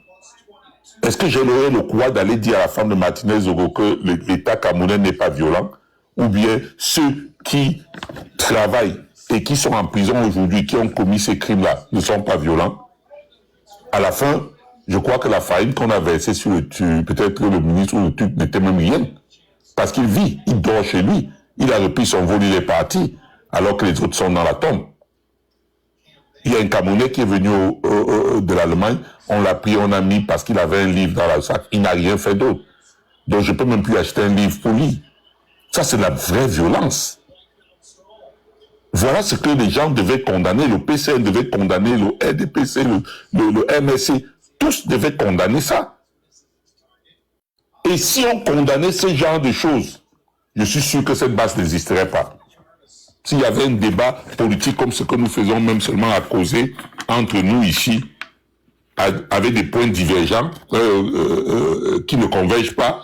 est-ce que j'aurais le courage d'aller dire à la femme de Martinez Zego que l'État camerounais n'est pas violent? Ou bien ceux qui travaillent et qui sont en prison aujourd'hui, qui ont commis ces crimes-là, ne sont pas violents? À la fin, je crois que la farine qu'on a versée sur le tube, peut-être que le ministre ou le tube n'était même rien. Parce qu'il vit, il dort chez lui. Il a repris son vol, il est parti, alors que les autres sont dans la tombe. Il y a un Camerounais qui est venu de l'Allemagne, on l'a pris, on a mis parce qu'il avait un livre dans la sac, il n'a rien fait d'autre. Donc je ne peux même plus acheter un livre pour lire. Ça, c'est la vraie violence. Voilà ce que les gens devaient condamner. Le PCN devait condamner, le RDPC, le MSC. Tous devaient condamner ça. Et si on condamnait ce genre de choses, je suis sûr que cette base n'existerait pas. S'il y avait un débat politique comme ce que nous faisons, même seulement à causer entre nous ici, avec des points divergents qui ne convergent pas,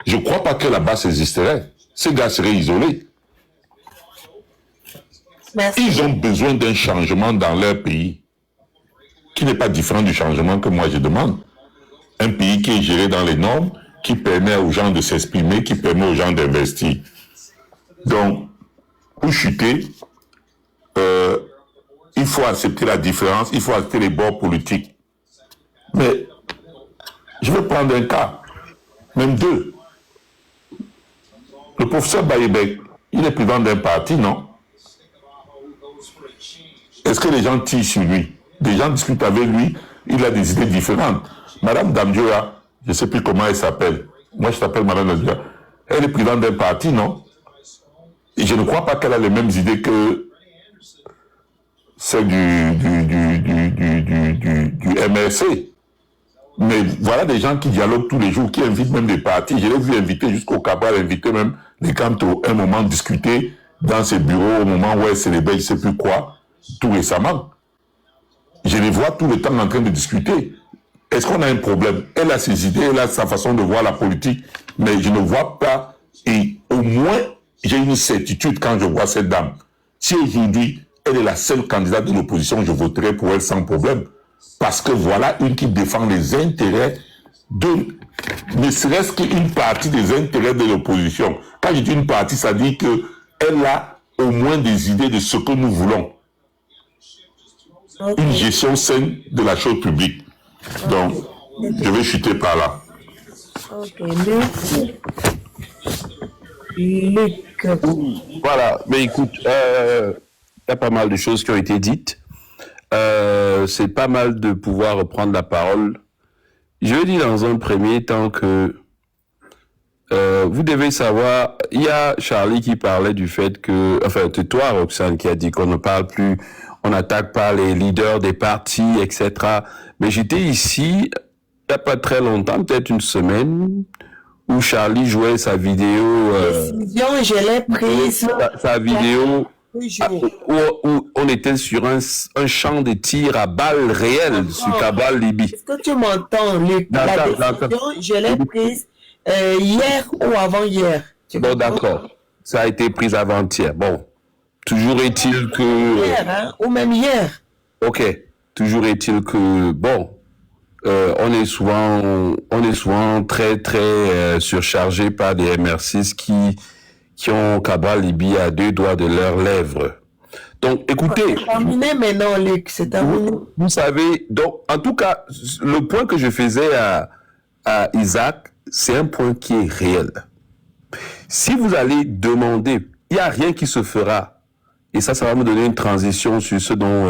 je ne crois pas que la base existerait. Ces gars seraient isolés. Merci. Ils ont besoin d'un changement dans leur pays qui n'est pas différent du changement que moi je demande. Un pays qui est géré dans les normes, qui permet aux gens de s'exprimer, qui permet aux gens d'investir. Donc, pour chuter, il faut accepter la différence, il faut accepter les bords politiques. Mais, je vais prendre un cas, même deux. Le professeur Bayebek, Il est président d'un parti, non? Est-ce que les gens tirent sur lui? Des gens discutent avec lui, il a des idées différentes. Madame Damdioya, je ne sais plus comment elle s'appelle. Moi, je t'appelle Madame Damdioya. Elle est présidente d'un parti, non? Et je ne crois pas qu'elle a les mêmes idées que celles du MRC. Mais voilà des gens qui dialoguent tous les jours, qui invitent même des partis. Je l'ai vu inviter jusqu'au Cabral, inviter même les Kanto, un moment discuter dans ses bureaux, au moment où elle célébrait, je ne sais plus quoi, tout récemment. Je les vois tout le temps en train de discuter. Est-ce qu'on a un problème? Elle a ses idées, elle a sa façon de voir la politique, mais je ne vois pas. Et au moins, j'ai une certitude quand je vois cette dame. Si aujourd'hui, elle est la seule candidate de l'opposition, je voterai pour elle sans problème. Parce que voilà une qui défend les intérêts de, ne serait-ce qu'une partie des intérêts de l'opposition. Quand je dis une partie, ça dit qu'elle a au moins des idées de ce que nous voulons. Une gestion saine de la chose publique. Donc, je vais chuter par là. Ok, Luc. Voilà, mais écoute, il y a pas mal de choses qui ont été dites. C'est pas mal de pouvoir reprendre la parole. Je veux dire dans un premier temps que vous devez savoir, il y a Charlie qui parlait du fait que, enfin, c'est toi, Roxane, qui a dit qu'on ne parle plus, on n'attaque pas les leaders des partis, etc. Mais j'étais ici, il n'y a pas très longtemps, peut-être une semaine, où Charlie jouait sa vidéo. Décision, je l'ai prise. Sa vidéo. Où on était sur un champ de tir à balles réelles sur Kabal Libye. Est-ce que tu m'entends, Luc? La décision, je l'ai prise hier ou avant-hier. Bon, d'accord. Ça a été pris avant-hier. Bon. Toujours est-il que... Hier, hein? Ou même hier. Ok. Toujours est-il que, bon, on est souvent très, très surchargé par des MR6 qui ont Kabal Libye à 2 doigts de leurs lèvres. Donc, écoutez... C'est terminé maintenant, Luc, c'est terminé. Vous savez, donc, en tout cas, le point que je faisais à Isaac, c'est un point qui est réel. Si vous allez demander, il n'y a rien qui se fera, et ça va me donner une transition sur ce dont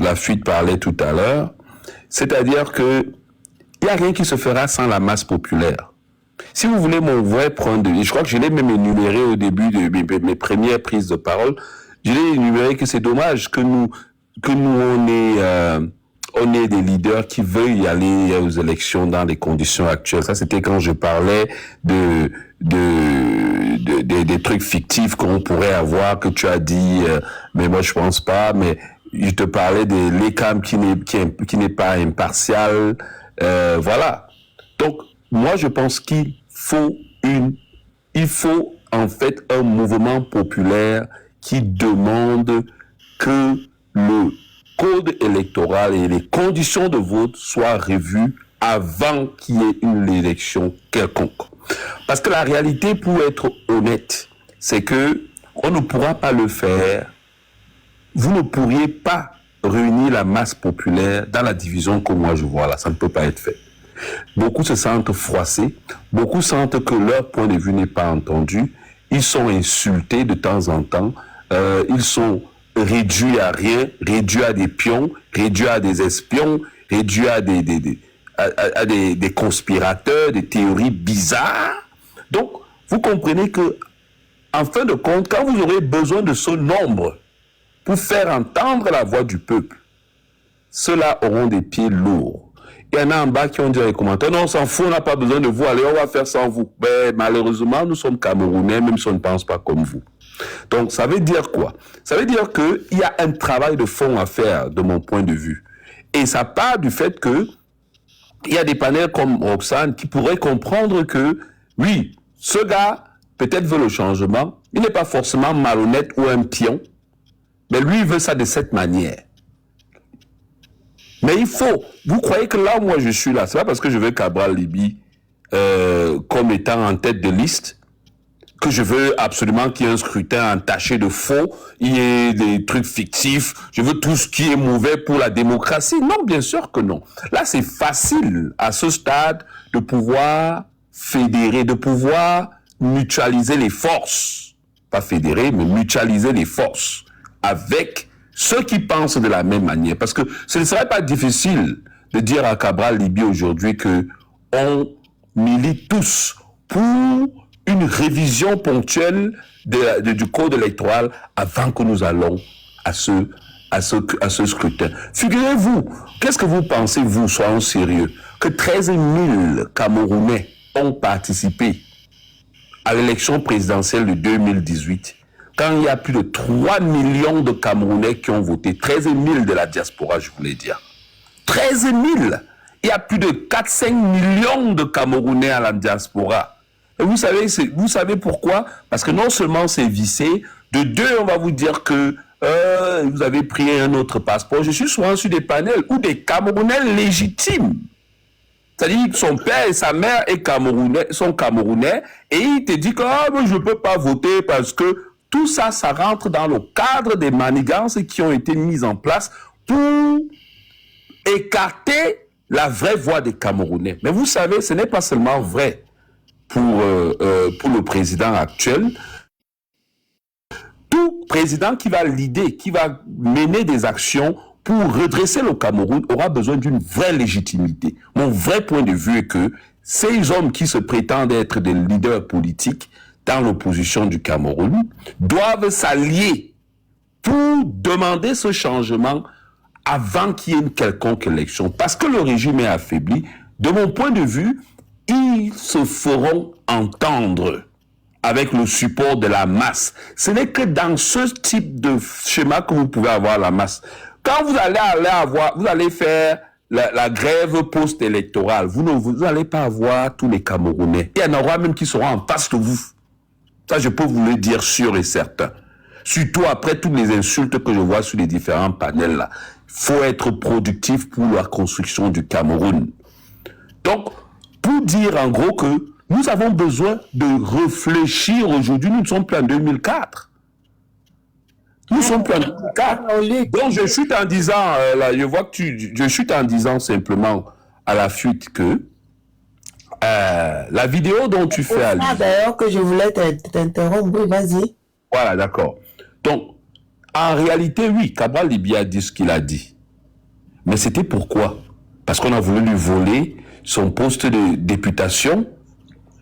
la fuite parlait tout à l'heure, c'est-à-dire que il n'y a rien qui se fera sans la masse populaire. Si vous voulez mon vrai point de vue, je crois que je l'ai même énuméré au début de mes premières prises de parole, je l'ai énuméré que c'est dommage que nous on est des leaders qui veulent y aller aux élections dans les conditions actuelles. Ça, c'était quand je parlais des trucs fictifs qu'on pourrait avoir, que tu as dit, mais moi je pense pas, mais je te parlais de l'ECAM qui n'est pas impartial, voilà. Donc, moi, je pense qu'il faut en fait un mouvement populaire qui demande que le code électoral et les conditions de vote soient revues avant qu'il y ait une élection quelconque. Parce que la réalité, pour être honnête, c'est que on ne pourra pas le faire. Vous ne pourriez pas réunir la masse populaire dans la division que moi je vois là. Ça ne peut pas être fait. Beaucoup se sentent froissés, beaucoup sentent que leur point de vue n'est pas entendu, ils sont insultés de temps en temps, ils sont réduits à rien, réduits à des pions, réduits à des espions, réduits à des conspirateurs, des théories bizarres. Donc, vous comprenez que, en fin de compte, quand vous aurez besoin de ce nombre pour faire entendre la voix du peuple, ceux-là auront des pieds lourds. Il y en a en bas qui ont dit dans les commentaires, non, on s'en fout, on n'a pas besoin de vous, allez, on va faire sans vous. Mais malheureusement, nous sommes Camerounais, même si on ne pense pas comme vous. Donc, ça veut dire quoi? Ça veut dire qu'il y a un travail de fond à faire, de mon point de vue. Et ça part du fait que il y a des panels comme Roxane qui pourraient comprendre que, oui, ce gars, peut-être veut le changement, il n'est pas forcément malhonnête ou un pion, mais lui, il veut ça de cette manière. Mais il faut, vous croyez que là, moi, je suis là, c'est pas parce que je veux Cabral Libye comme étant en tête de liste, que je veux absolument qu'il y ait un scrutin entaché de faux, il y ait des trucs fictifs, je veux tout ce qui est mauvais pour la démocratie. Non, bien sûr que non. Là, c'est facile, à ce stade, de pouvoir fédérer, de pouvoir mutualiser les forces, pas fédérer, mais mutualiser les forces avec ceux qui pensent de la même manière. Parce que ce ne serait pas difficile de dire à Cabral Libye aujourd'hui que on milite tous pour une révision ponctuelle du code électoral avant que nous allons à ce scrutin. Figurez-vous, qu'est-ce que vous pensez, vous, soyons sérieux, que 13 000 Camerounais ont participé à l'élection présidentielle de 2018, quand il y a plus de 3 millions de Camerounais qui ont voté, 13 000 de la diaspora, je voulais dire. 13 000! Il y a plus de 4-5 millions de Camerounais à la diaspora. Et vous savez pourquoi? Parce que non seulement c'est vissé, de deux, on va vous dire que vous avez pris un autre passeport. Je suis souvent sur des panels où des Camerounais légitimes, c'est-à-dire que son père et sa mère sont Camerounais, et il te dit que je ne peux pas voter parce que tout ça, ça rentre dans le cadre des manigances qui ont été mises en place pour écarter la vraie voix des Camerounais. Mais vous savez, ce n'est pas seulement vrai pour le président actuel. Tout président qui va l'idée, qui va mener des actions pour redresser le Cameroun aura besoin d'une vraie légitimité. Mon vrai point de vue est que ces hommes qui se prétendent être des leaders politiques dans l'opposition du Cameroun doivent s'allier pour demander ce changement avant qu'il y ait une quelconque élection. Parce que le régime est affaibli, de mon point de vue, ils se feront entendre avec le support de la masse. Ce n'est que dans ce type de schéma que vous pouvez avoir la masse. Quand vous allez faire la grève post-électorale, vous n'allez pas avoir tous les Camerounais. Il y en aura même qui seront en face de vous. Ça, je peux vous le dire sûr et certain. Surtout après toutes les insultes que je vois sur les différents panels là. Faut être productif pour la construction du Cameroun. Donc, pour dire en gros que nous avons besoin de réfléchir aujourd'hui, nous ne sommes plus en 2004. Nous sommes plus en 2004. Donc, je chute en disant, je vois que je chute en disant simplement à la fuite que la vidéo dont tu fais allusion. Ah, d'ailleurs, que je voulais t'interrompre, oui, vas-y. Voilà, d'accord. Donc, en réalité, oui, Cabral Libye a dit ce qu'il a dit. Mais c'était pourquoi? Parce qu'on a voulu lui voler son poste de députation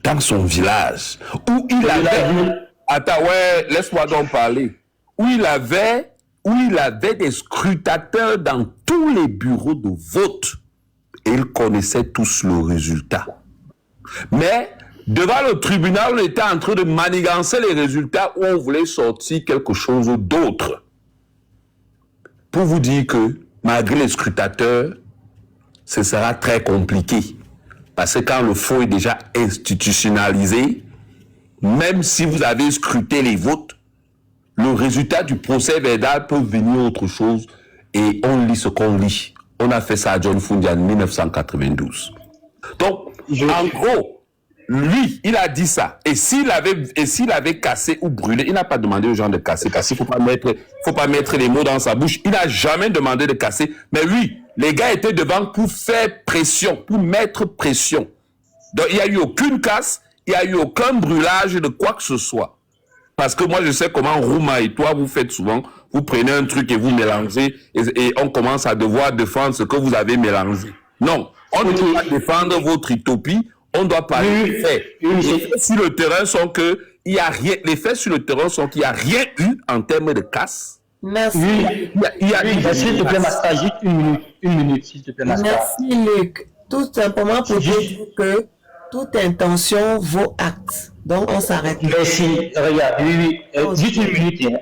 dans son village, où il avait... Attends, ouais, laisse-moi donc parler. Où il avait des scrutateurs dans tous les bureaux de vote. Et ils connaissaient tous le résultat. Mais devant le tribunal, on était en train de manigancer les résultats où on voulait sortir quelque chose d'autre. Pour vous dire que, malgré les scrutateurs, ce sera très compliqué. Parce que quand le faux est déjà institutionnalisé, même si vous avez scruté les votes, le résultat du procès verbal peut venir autre chose et on lit ce qu'on lit. On a fait ça à John Fundi en 1992. Donc, en gros, lui, il a dit ça. Et s'il avait cassé ou brûlé, il n'a pas demandé aux gens de casser. Il faut pas mettre les mots dans sa bouche. Il n'a jamais demandé de casser. Mais lui, les gars étaient devant pour faire pression, pour mettre pression. Donc, il n'y a eu aucune casse, il n'y a eu aucun brûlage de quoi que ce soit. Parce que moi, je sais comment Rouma et toi, vous faites souvent. Vous prenez un truc et vous mélangez et on commence à devoir défendre ce que vous avez mélangé. Non, on ne doit pas défendre votre utopie. On doit parler des faits. Les faits sur le terrain sont qu'il n'y a rien. Les faits sur le terrain sont qu'il n'y a rien eu en termes de casse. Merci. S'il te plaît, Master, juste une minute, s'il te plaît, Master. Merci, Luc. Tout simplement pour dire que toute intention vaut acte. Donc, on s'arrête. Merci. Regarde, juste une minute. Hein.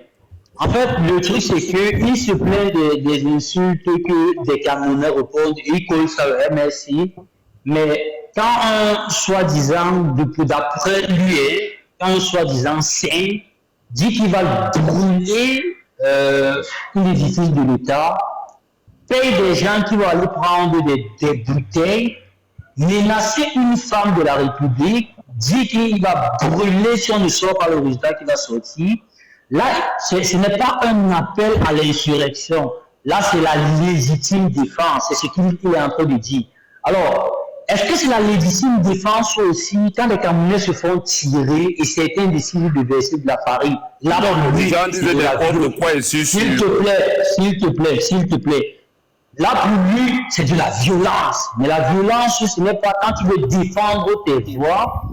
En fait, le truc, c'est qu'il se plaint des insultes que des Camerounais répondent. Il colle ça au MSI. Mais quand un soi-disant, d'après lui, quand un soi-disant saint dit qu'il va brûler l'édifice de l'État, paye des gens qui vont aller prendre des bouteilles, menacer une femme de la République, dit qu'il va brûler si on ne sort pas le résultat qui va sortir. Là, ce n'est pas un appel à l'insurrection. Là, c'est la légitime défense. C'est ce qu'il est en train de dire. Alors, est-ce que c'est la légitime défense aussi quand les Camerounais se font tirer et certains décident de verser de la farine? Là, les gens disent n'importe quoi ici. S'il te plaît. Là, pour lui, c'est de la violence. Mais la violence, ce n'est pas quand tu veux défendre tes voix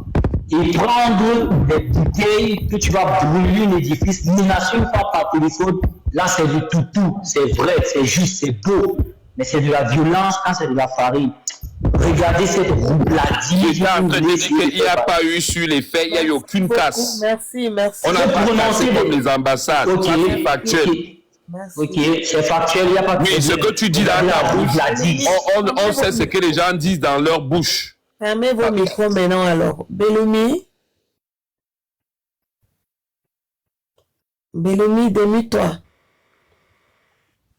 et prendre des bouteilles que tu vas brûler l'édifice, menacer une femme par téléphone. Là, c'est du toutou. C'est vrai, c'est juste, c'est beau. Mais c'est de la violence quand c'est de la farine. Regardez cette roubladie. J'étais en train de dire qu'il n'y a pas eu sur les faits, il n'y a eu aucune casse. Merci. On n'a pas cassé comme les ambassades. Ok, c'est factuel. Ok, c'est factuel, il n'y a pas de Oui, ce que tu dis dans ta bouche, on sait ce que les gens disent dans leur bouche. Fermez vos micros maintenant alors. Belloumi, démute-toi.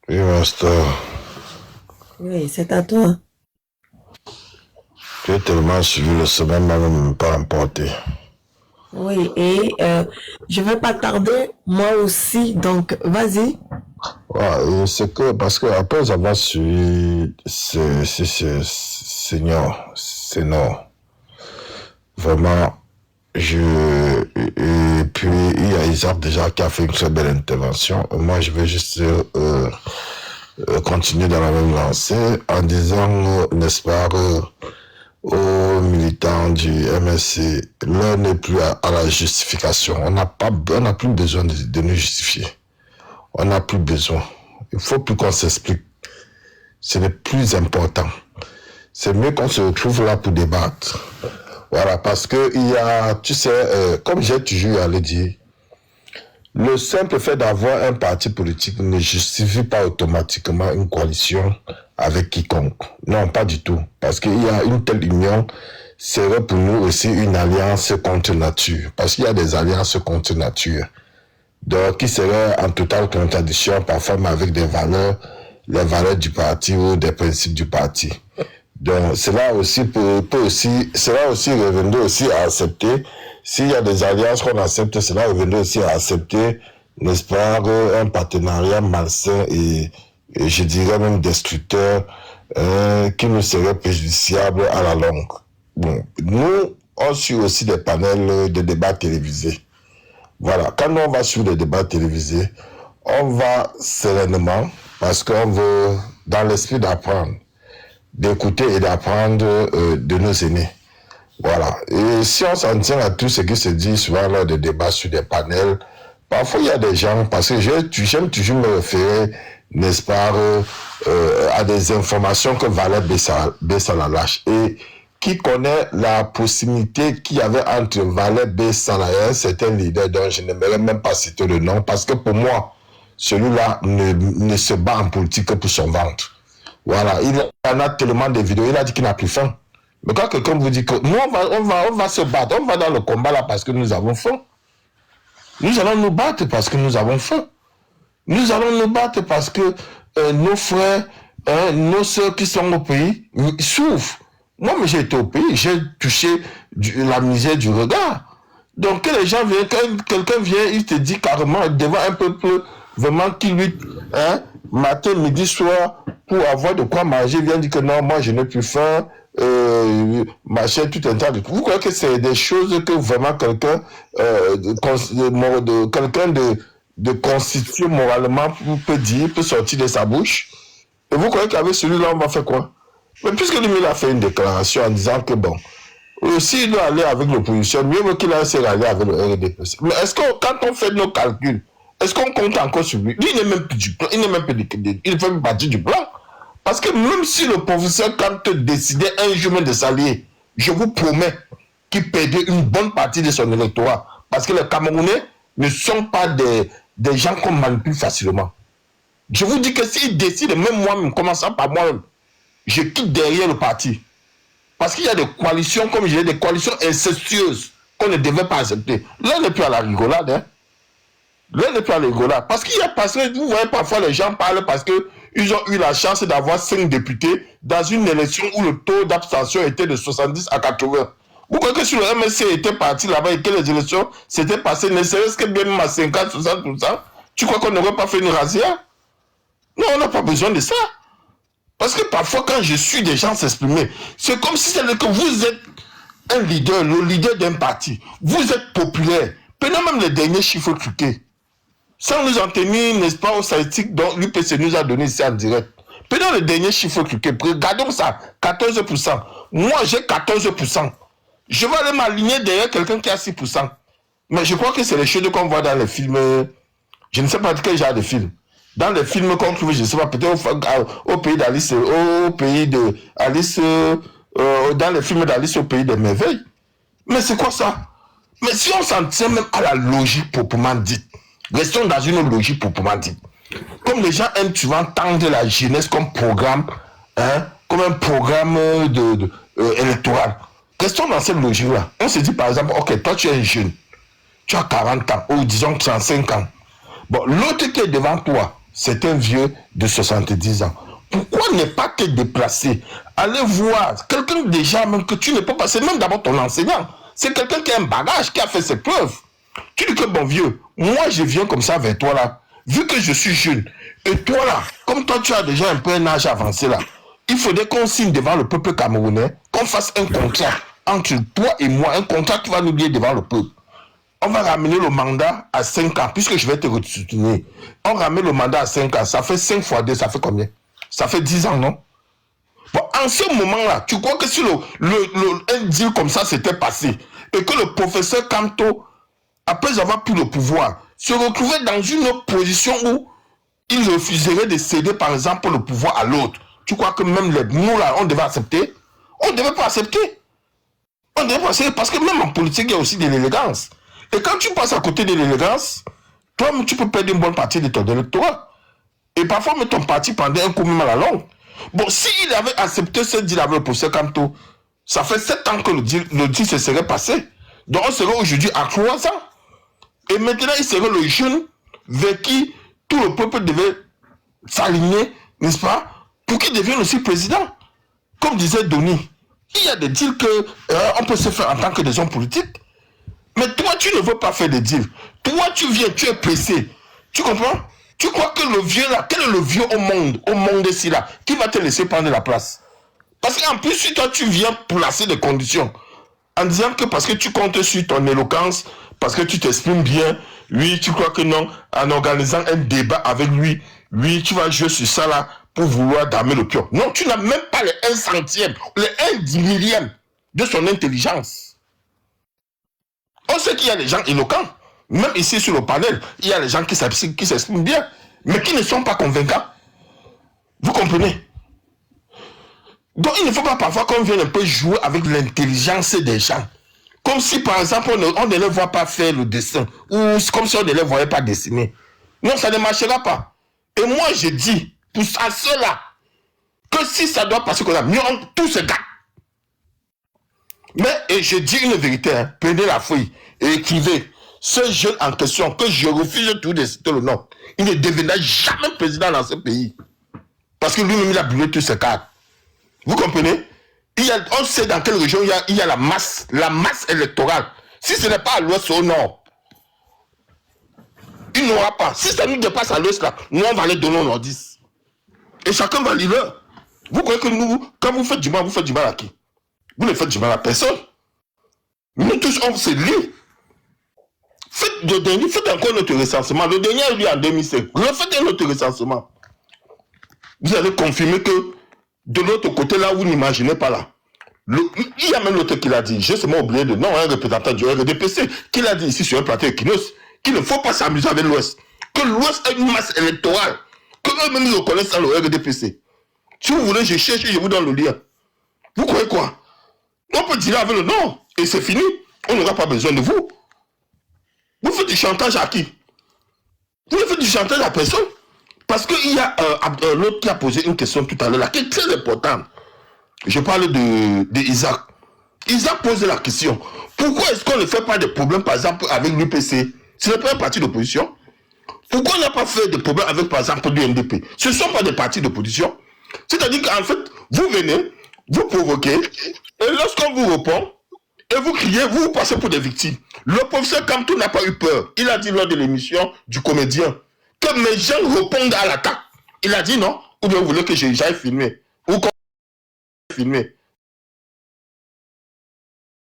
Oui, master. Oui, c'est à toi. J'ai tellement suivi le sommet, même pas emporté. Oui, et je vais pas tarder, moi aussi, donc vas-y. Ouais, c'est que, parce que après avoir suivi Seigneur, vraiment, et puis il y a Isaac déjà qui a fait une très belle intervention. Moi, je vais juste continuer dans la même lancée en disant, n'est-ce pas, aux militants du MSC, l'heure n'est plus à la justification. On n'a plus besoin de nous justifier. On n'a plus besoin. Il faut plus qu'on s'explique. C'est le plus important. C'est mieux qu'on se retrouve là pour débattre. Voilà, parce que il y a, tu sais, comme j'ai toujours à le dire, le simple fait d'avoir un parti politique ne justifie pas automatiquement une coalition avec quiconque. Non, pas du tout. Parce qu'il y a une telle union, serait pour nous aussi une alliance contre nature. Parce qu'il y a des alliances contre nature. Donc, qui serait en totale contradiction, parfois mais avec des valeurs, les valeurs du parti ou des principes du parti. Donc, cela aussi cela aussi reviendrait aussi à accepter. S'il y a des alliances qu'on accepte, cela reviendrait aussi à accepter, n'est-ce pas, un partenariat malsain et je dirais même destructeur, qui nous serait préjudiciable à la longue. Bon, nous, on suit aussi des panels de débats télévisés. Voilà, quand on va sur des débats télévisés, on va sereinement, parce qu'on veut, dans l'esprit d'apprendre, d'écouter et d'apprendre de nos aînés. Voilà. Et si on s'en tient à tout ce qui se dit souvent lors des débats sur des panels, parfois il y a des gens, parce que j'aime toujours me référer, n'est-ce pas, à des informations que Valère Bessala lâche. Et qui connaît la proximité qu'il y avait entre Valère Bessala et un certain leader dont je n'aimerais même pas citer le nom, parce que pour moi, celui-là ne se bat en politique que pour son ventre. Voilà, il en a tellement de vidéos, il a dit qu'il n'a plus faim. Mais quand quelqu'un vous dit que nous, on va se battre, on va dans le combat là parce que nous avons faim. Nous allons nous battre parce que nous avons faim. Nous allons nous battre parce que nos frères, nos soeurs qui sont au pays souffrent. Moi, j'ai été au pays, j'ai touché la misère du regard. Donc, que les gens viennent, quand quelqu'un vient, il te dit carrément devant un peuple vraiment qui lutte, matin, midi, soir, pour avoir de quoi manger, il vient dire que non, moi je n'ai plus faim, machin, tout un tas de trucs. Vous croyez que c'est des choses que vraiment quelqu'un de constitué moralement peut dire, peut sortir de sa bouche? Et vous croyez qu'avec celui-là, on va faire quoi? Mais puisque lui, il a fait une déclaration en disant que bon, s'il doit aller avec l'opposition, mieux vaut qu'il aille aller avec le RDPC. Mais est-ce que quand on fait nos calculs, est-ce qu'on compte encore sur lui? Lui, il n'est même plus du plan, il n'est même plus il fait partie du plan. Parce que même si le professeur Kant décidait un jour de s'allier, je vous promets qu'il perdait une bonne partie de son électorat. Parce que les Camerounais ne sont pas des gens qu'on manipule facilement. Je vous dis que s'il décide, même moi-même, commençant par moi-même, je quitte derrière le parti. Parce qu'il y a des coalitions, comme je dis, des coalitions incestueuses qu'on ne devait pas accepter. Là, on n'est plus à la rigolade. Là, on n'est plus à la rigolade. Parce qu'il y a, parce que vous voyez parfois les gens parlent parce qu'ils ont eu la chance d'avoir 5 députés dans une élection où le taux d'abstention était de 70 à 80. Vous croyez que si le MSC était parti là-bas et que les élections s'étaient passées, ne serait-ce que bien même à 50, 60%, tu crois qu'on n'aurait pas fait une razzia? Non, on n'a pas besoin de ça. Parce que parfois, quand je suis des gens s'exprimer, c'est comme si c'était que vous êtes un leader, le leader d'un parti. Vous êtes populaire. Prenons même les derniers chiffres truqués. Sans nous en tenir, n'est-ce pas, aux statistiques dont l'UPC nous a donné ici en direct. Prenons les derniers chiffres truqués. Regardons ça. 14%. Moi, j'ai 14%. Je vais aller m'aligner derrière quelqu'un qui a 6%. Mais je crois que c'est les choses qu'on voit dans les films. Je ne sais pas de quel genre de film. Dans les films qu'on trouve, je ne sais pas, peut-être au pays d'Alice, au pays de Alice, dans les films d'Alice au pays des merveilles. Mais c'est quoi ça? Mais si on s'en tient même à la logique proprement dite, restons dans une logique proprement dite. Comme les gens aiment souvent tendre la jeunesse comme programme, hein, comme un programme électoral. Restons dans cette logique-là. On se dit par exemple, ok, toi tu es un jeune, tu as 40 ans, ou disons 35 ans. Bon, l'autre qui est devant toi, c'est un vieux de 70 ans. Pourquoi ne pas te déplacer? Aller voir quelqu'un déjà même que tu ne peux pas, c'est même d'abord ton enseignant. C'est quelqu'un qui a un bagage, qui a fait ses preuves. Tu dis que bon vieux, moi je viens comme ça vers toi là, vu que je suis jeune, et toi là, comme toi tu as déjà un peu un âge avancé là, il faudrait qu'on signe devant le peuple camerounais, qu'on fasse un contrat entre toi et moi, un contrat qui va nous lier devant le peuple. On va ramener le mandat à 5 ans, puisque je vais te soutenir. On ramène le mandat à 5 ans, ça fait 5 fois 2, ça fait combien? Ça fait 10 ans, non? Bon, en ce moment-là, tu crois que si un deal comme ça s'était passé, et que le professeur Kamto, après avoir pris le pouvoir, se retrouvait dans une position où il refuserait de céder, par exemple, le pouvoir à l'autre, tu crois que même nous, là, on devait accepter? On ne devait pas accepter. On devait pas accepter, parce que même en politique, il y a aussi de l'élégance. Et quand tu passes à côté de l'élégance, toi, tu peux perdre une bonne partie de ton électorat. Et parfois, mais ton parti pendant un coup même à la longue. Bon, s'il avait accepté ce deal avec le professeur Kamto, ça fait 7 ans que le deal se serait passé. Donc, on serait aujourd'hui à 3 ans. Et maintenant, il serait le jeune vers qui tout le peuple devait s'aligner, n'est-ce pas, pour qu'il devienne aussi président. Comme disait Denis, il y a des deals qu'on peut se faire en tant que des hommes politiques. Mais toi, tu ne veux pas faire des deals. Toi, tu viens, tu es pressé. Tu comprends? Tu crois que le vieux là, quel est le vieux au monde ici là, qui va te laisser prendre la place? Parce qu'en plus, si toi, tu viens placer des conditions, en disant que parce que tu comptes sur ton éloquence, parce que tu t'exprimes bien, lui, tu crois que non, en organisant un débat avec lui, tu vas jouer sur ça là, pour vouloir damer le pion. Non, tu n'as même pas les 1 centième, les 1 millième de son intelligence. On sait qu'il y a des gens éloquents. Même ici sur le panel, il y a des gens qui s'expriment bien, mais qui ne sont pas convaincants. Vous comprenez? Donc il ne faut pas parfois qu'on vienne un peu jouer avec l'intelligence des gens. Comme si par exemple on ne les voit pas faire le dessin, ou comme si on ne les voyait pas dessiner. Non, ça ne marchera pas. Et moi je dis, pour cela, que si ça doit passer comme ça, mieux tout se gâte. Mais, et je dis une vérité, hein, prenez la feuille et écrivez, ce jeune en question, que je refuse tout de citer le nom, il ne deviendra jamais président dans ce pays. Parce que lui-même, il a brûlé tous ses cadres. Vous comprenez? On sait dans quelle région il y a la masse électorale. Si ce n'est pas à l'ouest ou au nord, il n'aura pas. Si ça nous dépasse à l'ouest, là, nous, on va les donner au nordiste. Et chacun va lire. Vous croyez que nous, quand vous faites du mal à qui? Vous ne faites du mal à personne. Nous tous, on se lit. Faites encore notre recensement. Le dernier a eu lieu en 2005. Refaites un autre recensement. Vous allez confirmer que de l'autre côté, là, vous n'imaginez pas là. Il y a même l'autre qui l'a dit. J'ai seulement oublié de nom, un représentant du RDPC, qui l'a dit ici sur un plateau équinoxe, qu'il ne faut pas s'amuser avec l'Ouest. Que l'Ouest a une masse électorale. Que eux-mêmes reconnaissent ça, le RDPC. Si vous voulez, je cherche et je vous donne le lien. Vous croyez quoi? On peut dire avec le nom, et c'est fini. On n'aura pas besoin de vous. Vous faites du chantage à qui? Vous ne faites du chantage à personne. Parce qu'il y a l'autre qui a posé une question tout à l'heure, là, qui est très importante. Je parle de Isaac. Isaac pose la question. Pourquoi est-ce qu'on ne fait pas de problème, par exemple, avec l'UPC? Ce n'est pas un parti d'opposition. Pourquoi on n'a pas fait de problème avec, par exemple, l'UNDP? Ce ne sont pas des partis d'opposition. C'est-à-dire qu'en fait, vous venez, vous provoquez, et lorsqu'on vous répond, et vous criez, vous passez pour des victimes. Le professeur Kamto n'a pas eu peur. Il a dit lors de l'émission du comédien que mes gens répondent à l'attaque. Il a dit non, ou bien vous voulez que j'aille filmer. Ou qu'on filmé.